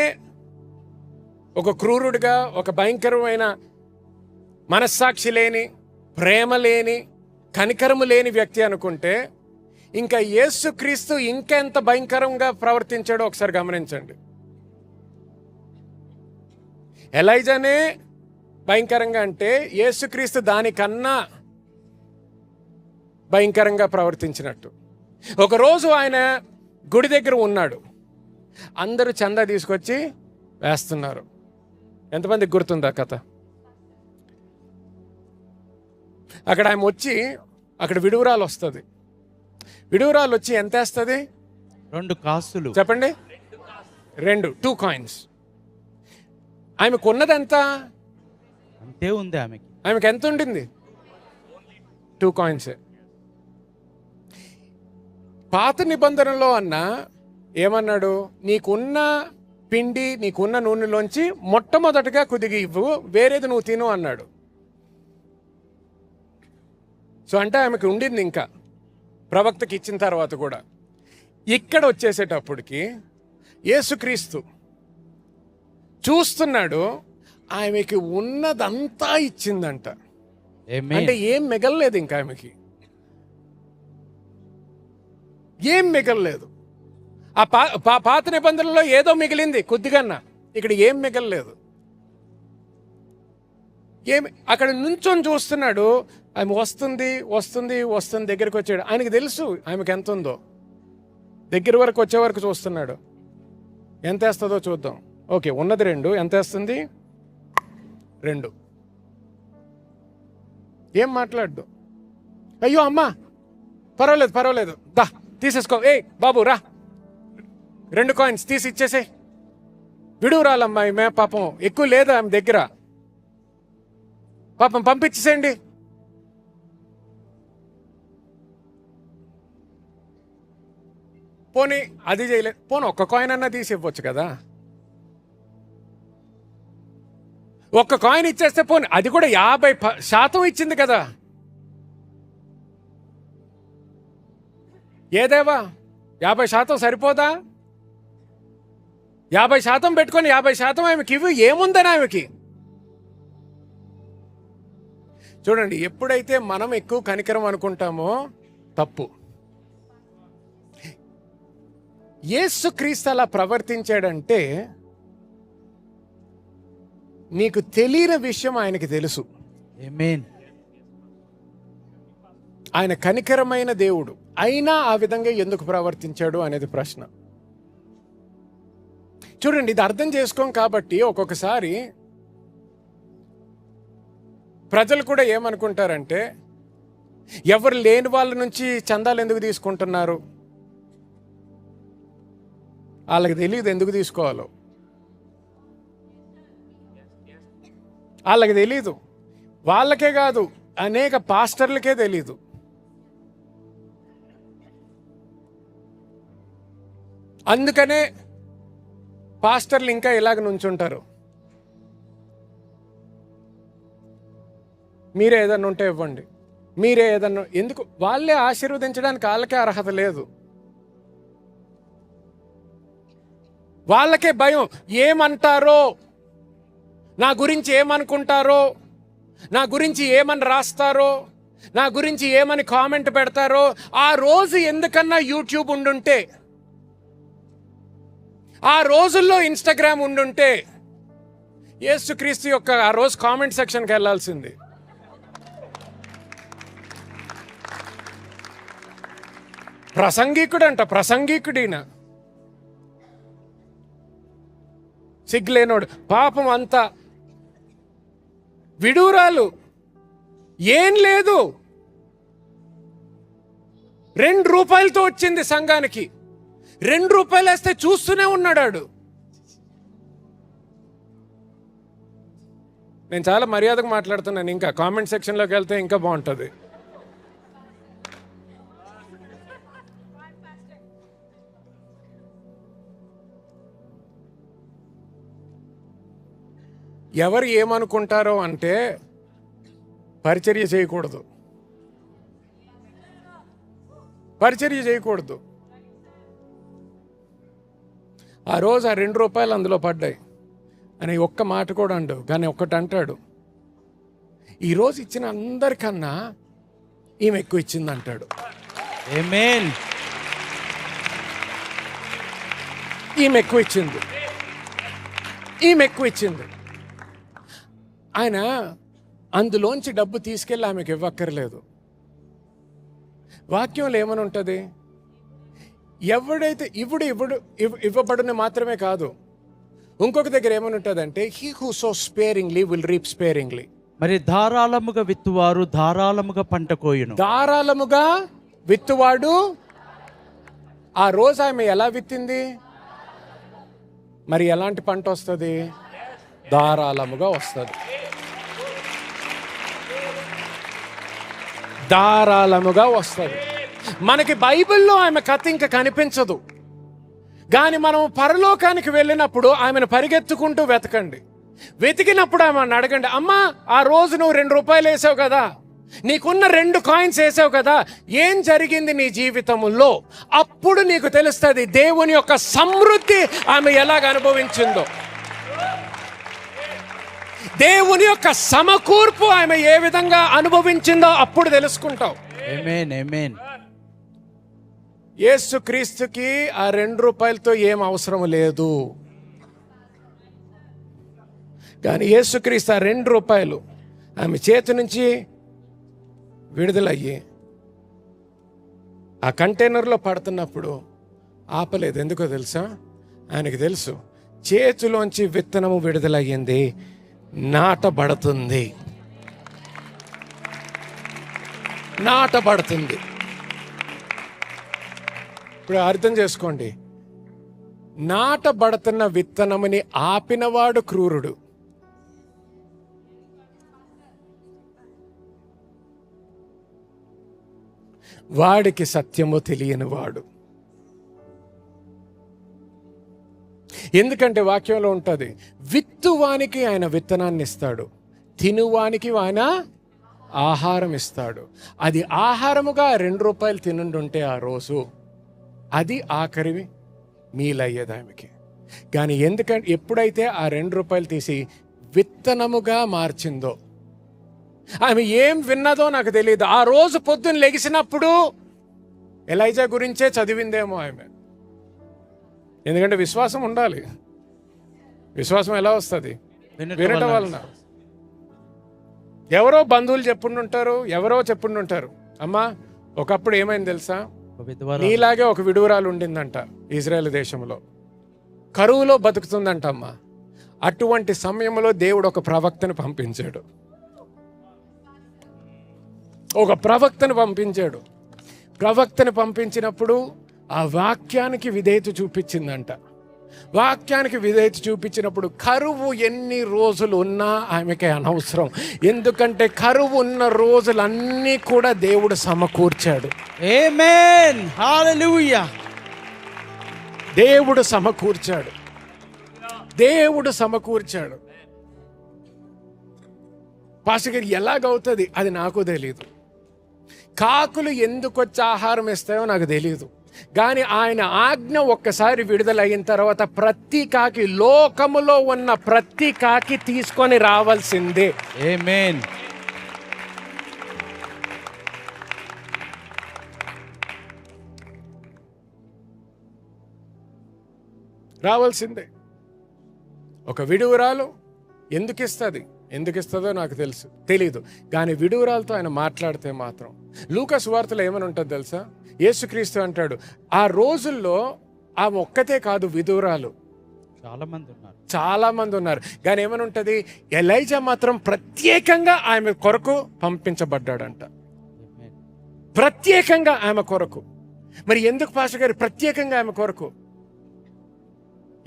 ఒక క్రూరుడిగా, ఒక భయంకరమైన మనస్సాక్షి లేని, ప్రేమ లేని, కనికరము లేని వ్యక్తి అనుకుంటే, ఇంకా యేసుక్రీస్తు ఇంకెంత భయంకరంగా ప్రవర్తించాడో ఒకసారి గమనించండి. ఎలైజానే భయంకరంగా అంటే యేసుక్రీస్తు దానికన్నా భయంకరంగా ప్రవర్తించినట్టు. ఒకరోజు ఆయన గుడి దగ్గర ఉన్నాడు, అందరూ చందా తీసుకొచ్చి వేస్తున్నారు. ఎంతమందికి గుర్తుందా కథ? అక్కడ ఆయన వచ్చి, అక్కడ విడువరాలు వస్తుంది. విడువరాలు వచ్చి ఎంత వేస్తుంది?
2 కాసులు.
చెప్పండి. 2 కాయిన్స్. ఆమెకు ఉన్నది ఎంత?
అంతే ఉంది ఆమెకి.
ఆమెకు ఎంత ఉండింది? 2 కాయిన్స్. పాత నిబంధనలో అన్న ఏమన్నాడు? నీకున్న పిండి, నీకున్న నూనెలోంచి మొట్టమొదటిగా కొద్దిగా ఇవ్వు, వేరేది నువ్వు తిను అన్నాడు. సో అంటే ఆమెకు ఉండింది ఇంకా, ప్రవక్తకి ఇచ్చిన తర్వాత కూడా. ఇక్కడ వచ్చేసేటప్పటికి యేసుక్రీస్తు చూస్తున్నాడు, ఆమెకి ఉన్నదంతా ఇచ్చిందంట.
ఆమేన్.
అంటే ఏం మిగలలేదు ఇంకా ఆమెకి, ఏం మిగలలేదు. ఆ పాత నిబంధనలో ఏదో మిగిలింది కొద్దిగన్నా, ఇక్కడ ఏం మిగలలేదు. ఏమి అక్కడ నుంచొని చూస్తున్నాడు, ఆమె వస్తుంది వస్తుంది వస్తుంది, దగ్గరికి వచ్చాడు. ఆయనకి తెలుసు ఆమెకి ఎంత ఉందో. దగ్గర వరకు వచ్చే వరకు చూస్తున్నాడు, ఎంత వేస్తుందో చూద్దాం. ఓకే, ఉన్నది 2, ఎంత వేస్తుంది? 2. ఏం మాట్లాడు? అయ్యో అమ్మా, పర్వాలేదు, దా తీసేసుకో, ఏ బాబు రా, 2 కాయిన్స్ తీసి ఇచ్చేసే. విడువరాలమ్మాయి, మే పాపం ఎక్కువ లేదా ఆమె దగ్గర, పాపం పంపించేసేయండి. పోనీ అది చేయలేదు, పోనీ 1 కాయిన్ అన్నా తీసి ఇవ్వచ్చు కదా. 1 కాయిన్ ఇచ్చేస్తే పోనీ, అది కూడా 50% ఇచ్చింది కదా. ఏదేవా 50% సరిపోదా? 50% పెట్టుకొని 50% ఆమెకి ఇవ్వు, ఏముందని ఆమెకి. చూడండి, ఎప్పుడైతే మనం ఎక్కువ కనికరం అనుకుంటామో తప్పు. యేసుక్రీస్తు అలా ప్రవర్తించాడంటే నీకు తెలియని విషయం ఆయనకి తెలుసు.
ఆమేన్.
ఆయన కనికరమైన దేవుడు అయినా ఆ విధంగా ఎందుకు ప్రవర్తించాడు అనేది ప్రశ్న. చూడండి, ఇది అర్థం చేసుకోం కాబట్టి ఒక్కొక్కసారి ప్రజలు కూడా ఏమనుకుంటారంటే, ఎవరు లేని వాళ్ళ నుంచి చందాలు ఎందుకు తీసుకుంటున్నారు? వాళ్ళకి తెలియదు ఎందుకు తీసుకోవాలో, వాళ్ళకి తెలీదు. వాళ్ళకే కాదు, అనేక పాస్టర్లకే తెలీదు. అందుకనే పాస్టర్లు ఇంకా ఇలాగ నుంచుంటారు. మీరే ఏదన్నా ఉంటే ఇవ్వండి, మీరే ఏదన్నా, ఎందుకు? వాళ్ళే ఆశీర్వదించడానికి వాళ్ళకే అర్హత లేదు. వాళ్ళకే భయం, ఏమంటారో, నా గురించి ఏమనుకుంటారో, నా గురించి ఏమని రాస్తారో, నా గురించి ఏమని కామెంట్ పెడతారో, ఆ రోజు ఎందుకన్నా యూట్యూబ్ ఉండుంటే, ఆ రోజుల్లో ఇన్స్టాగ్రామ్ ఉండుంటే యేసుక్రీస్తు యొక్క ఆ రోజు కామెంట్ సెక్షన్కి వెళ్ళాల్సింది. ప్రసంగికుడిన సిగ్గులేనోడు, పాపం అంతా విడూరాలు, ఏం లేదు, 2 రూపాయలతో వచ్చింది సంఘానికి. 2 రూపాయలు వేస్తే చూస్తూనే ఉన్నాడు. నేను చాలా మర్యాదగా మాట్లాడుతున్నాను, ఇంకా కామెంట్ సెక్షన్లోకి వెళ్తే ఇంకా బాగుంటుంది. ఎవరు ఏమనుకుంటారో అంటే పరిచర్య చేయకూడదు, ఆ రోజు ఆ 2 రూపాయలు అందులో పడ్డాయి అని ఒక్క మాట కూడా అండవు. కానీ ఒక్కటి అంటాడు, ఈరోజు ఇచ్చిన అందరికన్నా ఈమె ఎక్కువ ఇచ్చింది అంటాడు.
ఆమేన్.
ఈమె ఎక్కువ ఇచ్చింది. ఆయన అందులోంచి డబ్బు తీసుకెళ్ళి ఆమెకు ఇవ్వక్కర్లేదు. వాక్యంలో ఏమని ఉంటుంది, ఎవడైతే ఇవ్వబడుని మాత్రమే కాదు, ఇంకొక దగ్గర ఏమని ఉంటుందంటే, he who so sparingly will reap sparingly.
మరి ధారాళముగా విత్తువారు ధారాళముగా పంట కోయును.
ధారాళముగా విత్తువాడు, ఆ రోజు ఆమె ఎలా విత్తింది, మరి ఎలాంటి పంట వస్తుంది? ధారాళముగా వస్తుంది. మనకి బైబిల్లో ఆమె కథ ఇంకా కనిపించదు, కానీ మనం పరలోకానికి వెళ్ళినప్పుడు ఆమెను పరిగెత్తుకుంటూ వెతికినప్పుడు ఆమెను అడగండి, అమ్మా ఆ రోజు నువ్వు 2 రూపాయలు వేసావు కదా, నీకున్న 2 కాయిన్స్ వేసావు కదా, ఏం జరిగింది నీ జీవితంలో? అప్పుడు నీకు తెలుస్తుంది దేవుని యొక్క సమృద్ధి ఆమె ఎలాగ అనుభవించిందో, దేవుని యొక్క సమకూర్పు ఆమె ఏ విధంగా అనుభవించిందో అప్పుడు తెలుసుకుంటావు.
ఆమేన్, ఆమేన్.
యేసుక్రీస్తుకి ఆ 2 రూపాయలతో ఏం అవసరం లేదు, కానీ యేసుక్రీస్తు ఆ 2 రూపాయలు ఆమె చేతి నుంచి విడుదలయ్యి ఆ కంటైనర్లో పడుతున్నప్పుడు ఆపలేదు. ఎందుకో తెలుసా? ఆయనకి తెలుసు, చేతిలోంచి విత్తనము విడుదలయ్యింది, నాటబడుతుంది. ఇప్పుడు అర్థం చేసుకోండి, నాటబడుతున్న విత్తనముని ఆపినవాడు క్రూరుడు, వాడికి సత్యము తెలియనివాడు. ఎందుకంటే వాక్యంలో ఉంటుంది, విత్తువానికి ఆయన విత్తనాన్ని ఇస్తాడు, తినువానికి ఆయన ఆహారం ఇస్తాడు. అది ఆహారముగా 2 రూపాయలు తినుండుంటే ఆ రోజు అది ఆఖరి మీలయ్యేది ఆమెకి. కానీ ఎందుకంటే ఎప్పుడైతే ఆ 2 రూపాయలు తీసి విత్తనముగా మార్చిందో, ఆమె ఏం విన్నదో నాకు తెలియదు. ఆ రోజు పొద్దున్న లెగిసినప్పుడు ఎలైజా గురించే చదివిందేమో ఆమె. ఎందుకంటే విశ్వాసం ఉండాలి. విశ్వాసం ఎలా వస్తుంది? వినటం వలన. ఎవరో బంధువులు చెప్పుండుంటారు, అమ్మా ఒకప్పుడు ఏమైంది తెలుసా, నీలాగే ఒక విడువరాలు ఉండిందంట ఇజ్రాయెల్ దేశంలో, కరువులో బతుకుతుందంట అమ్మా. అటువంటి సమయంలో దేవుడు ఒక ప్రవక్తను పంపించినప్పుడు ఆ వాక్యానికి విధేయత చూపించినప్పుడు కరువు ఎన్ని రోజులు ఉన్నా ఆమెకి అనవసరం. ఎందుకంటే కరువు ఉన్న రోజులన్నీ కూడా దేవుడు సమకూర్చాడు.
ఆమేన్, హల్లెలూయా.
దేవుడు సమకూర్చాడు. పాస్టర్ గారు ఎలాగవుతుంది అది నాకు తెలియదు, కాకులు ఎందుకు వచ్చి ఆహారం ఇస్తాయో నాకు తెలియదు, కానీ ఆయన ఆజ్ఞ ఒక్కసారి విడుదలైన తర్వాత ప్రతి కాకి, లోకములో ఉన్న ప్రతి కాకి తీసుకొని రావాల్సిందే.
ఆమేన్.
రావాల్సిందే. ఒక విడువరాలు ఎందుకు ఇస్తుందో నాకు తెలీదు, కానీ విడువరాలతో ఆయన మాట్లాడితే మాత్రం. లూకా సువార్తలో ఏమని ఉంటుంది తెలుసా? యేసుక్రీస్తు అంటాడు, ఆ రోజుల్లో ఆమె ఒక్కతే కాదు విధురాలు, చాలా మంది ఉన్నారు. కానీ ఏమని ఉంటుంది? ఎలైజా మాత్రం ప్రత్యేకంగా ఆమె కొరకు పంపించబడ్డాడంట, ప్రత్యేకంగా ఆమె కొరకు. మరి ఎందుకు పాస్టర్ గారు ప్రత్యేకంగా ఆమె కొరకు?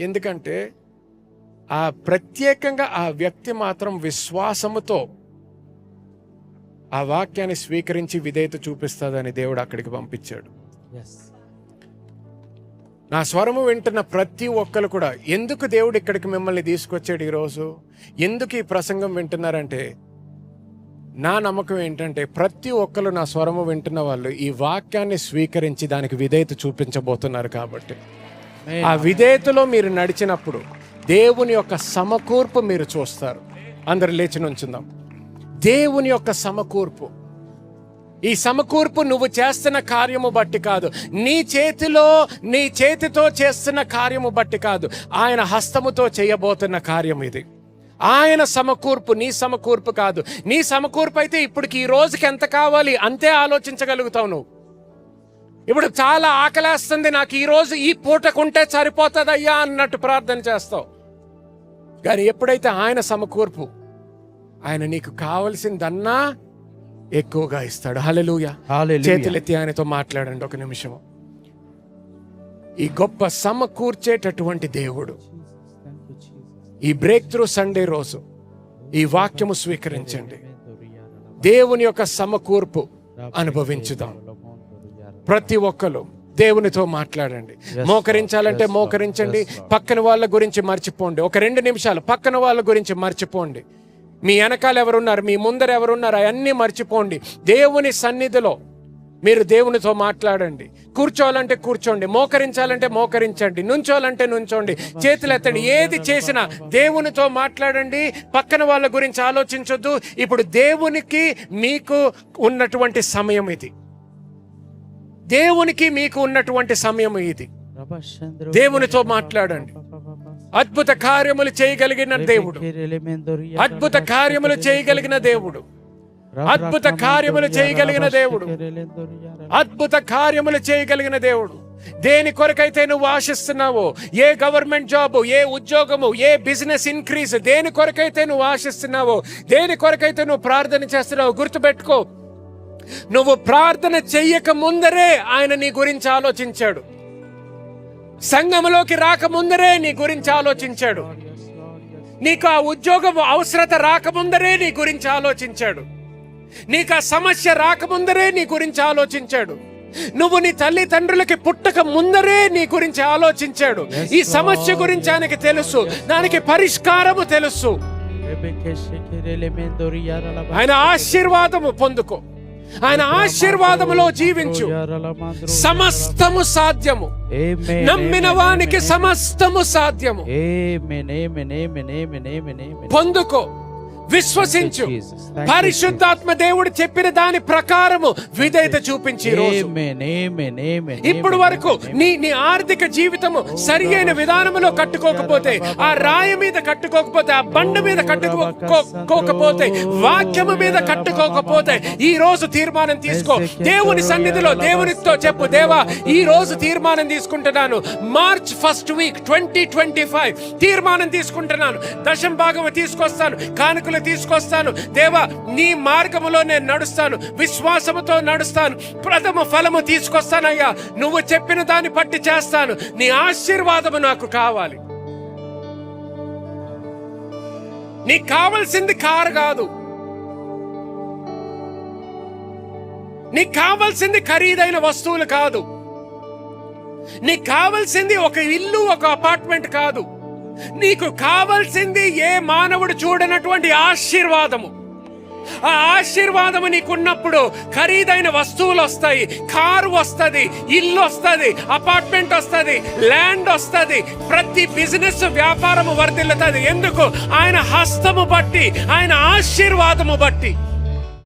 ఎందుకంటే ఆ ప్రత్యేకంగా ఆ వ్యక్తి మాత్రం విశ్వాసముతో ఆ వాక్యాన్ని స్వీకరించి విధేయత చూపిస్తుందని దేవుడు అక్కడికి పంపించాడు. నా స్వరము వింటున్న ప్రతి ఒక్కరు కూడా, ఎందుకు దేవుడు ఇక్కడికి మిమ్మల్ని తీసుకొచ్చాడు ఈరోజు, ఎందుకు ఈ ప్రసంగం వింటున్నారంటే, నా నమ్మకం ఏంటంటే ప్రతి ఒక్కరు నా స్వరము వింటున్న వాళ్ళు ఈ వాక్యాన్ని స్వీకరించి దానికి విధేయత చూపించబోతున్నారు. కాబట్టి ఆ విధేయతలో మీరు నడిచినప్పుడు దేవుని యొక్క సమకూర్పు మీరు చూస్తారు. అందరు లేచి నుంచుందాం. దేవుని యొక్క సమకూర్పు. ఈ సమకూర్పు నువ్వు చేస్తున్న కార్యము బట్టి కాదు, నీ చేతితో చేస్తున్న కార్యము బట్టి కాదు, ఆయన హస్తముతో చేయబోతున్న కార్యం ఇది. ఆయన సమకూర్పు, నీ సమకూర్పు కాదు. నీ సమకూర్పు అయితే ఇప్పటికి ఈ రోజుకి ఎంత కావాలి అంతే ఆలోచించగలుగుతావు నువ్వు. ఇప్పుడు చాలా ఆకలేస్తుంది, నాకు ఈ రోజు ఈ పూటకుంటే సరిపోతుందయ్యా అన్నట్టు ప్రార్థన చేస్తావు. కానీ ఎప్పుడైతే ఆయన సమకూర్పు, ఆయన నీకు కావలసిందన్నా ఎక్కువగా ఇస్తాడు. హల్లెలూయా. చేతులెత్తి ఆయనతో మాట్లాడండి ఒక నిమిషం. ఈ గొప్ప సమకూర్చేటటువంటి దేవుడు ఈ బ్రేక్ త్రూ సండే రోజు ఈ వాక్యము స్వీకరించండి. దేవుని యొక్క సమకూర్పు అనుభవించుదాం. ప్రతి ఒక్కరు దేవునితో మాట్లాడండి. మోకరించాలంటే మోకరించండి. పక్కన వాళ్ళ గురించి మర్చిపోండి. ఒక 2 నిమిషాలు పక్కన వాళ్ళ గురించి మర్చిపోండి. మీ వెనకాల ఎవరున్నారు, మీ ముందర ఎవరున్నారు, అవన్నీ మర్చిపోండి. దేవుని సన్నిధిలో మీరు దేవునితో మాట్లాడండి. కూర్చోవాలంటే కూర్చోండి, మోకరించాలంటే మోకరించండి, నుంచోవాలంటే నుంచోండి, చేతులు ఎత్తండి. ఏది చేసినా దేవునితో మాట్లాడండి. పక్కన వాళ్ళ గురించి ఆలోచించొద్దు. ఇప్పుడు దేవునికి మీకు ఉన్నటువంటి సమయం ఇది. దేవునికి మీకు ఉన్నటువంటి సమయం ఇది. దేవునితో మాట్లాడండి. అద్భుత కార్యములు చేయగలిగిన దేవుడు, అద్భుత కార్యములు చేయగలిగిన దేవుడు, అద్భుత కార్యములు చేయగలిగిన దేవుడు, అద్భుత కార్యములు చేయగలిగిన దేవుడు. దేని కొరకైతే నువ్వు ఆశిస్తున్నావో, ఏ గవర్నమెంట్ జాబు, ఏ ఉద్యోగము, ఏ బిజినెస్ ఇంక్రీజ్, దేని కొరకైతే నువ్వు ఆశిస్తున్నావో, దేని కొరకైతే నువ్వు ప్రార్థన చేస్తున్నావో, గుర్తుపెట్టుకో, నువ్వు ప్రార్థన చెయ్యక ముందరే ఆయన నీ గురించి ఆలోచించాడు. సంఘంలోకి రాకముందరే నీ గురించి ఆలోచించాడు. నీకు ఆ ఉద్యోగం అవసరత రాకముందరే నీ గురించి ఆలోచించాడు. నీకు ఆ సమస్య రాకముందరే నీ గురించి ఆలోచించాడు. నువ్వు నీ తల్లిదండ్రులకి పుట్టక ముందరే నీ గురించి ఆలోచించాడు. ఈ సమస్య గురించి ఆయనకి తెలుసు, దానికి పరిష్కారము తెలుసు. ఆయన ఆశీర్వాదము పొందుకో, ఆయన ఆశీర్వాదములో జీవించు. సమస్తము సాధ్యము, నమ్మిన వానికి సమస్తము సాధ్యము. పొందుకో, విశ్వసించు. పరిశుద్ధాత్మ దేవుడు చెప్పిన దాని ప్రకారము విధేయత చూపించి ఇప్పుడు వరకు నీ ఆర్థిక జీవితము సరి అయిన విధానంలో కట్టుకోకపోతే, ఆ రాయి మీద కట్టుకోకపోతే, ఆ బండ మీద కట్టుకోకపోతే, వాక్యము మీద కట్టుకోకపోతే, ఈ రోజు తీర్మానం తీసుకో. దేవుని సన్నిధిలో దేవునితో చెప్పు, దేవా ఈ రోజు తీర్మానం తీసుకుంటున్నాను, మార్చ్ 1st వీక్ 2025 తీర్మానం తీసుకుంటున్నాను, దశం భాగము తీసుకొస్తాను, కానుకలు తీసుకొస్తాను. దేవా నీ మార్గములో నేను నడుస్తాను, విశ్వాసముతో నడుస్తాను, ప్రథమ ఫలము తీసుకొస్తానయ్యా, నువ్వు చెప్పిన దాన్ని బట్టి చేస్తాను. నీ ఆశీర్వాదము నాకు కావాలి. నీకు కావాల్సింది కారు కాదు, నీకు కావాల్సింది ఖరీదైన వస్తువులు కాదు, నీకు కావాల్సింది ఒక ఇల్లు, ఒక అపార్ట్మెంట్ కాదు. నీకు కావాల్సింది ఏ మానవుడు చూడనటువంటి ఆశీర్వాదము. ఆ ఆశీర్వాదము నీకున్నప్పుడు ఖరీదైన వస్తువులు వస్తాయి, కారు వస్తుంది, ఇల్లు వస్తుంది, అపార్ట్మెంట్ వస్తుంది, ల్యాండ్ వస్తుంది, ప్రతి బిజినెస్ వ్యాపారము వర్ధిల్లుతుంది. ఎందుకు? ఆయన హస్తము బట్టి, ఆయన ఆశీర్వాదము బట్టి.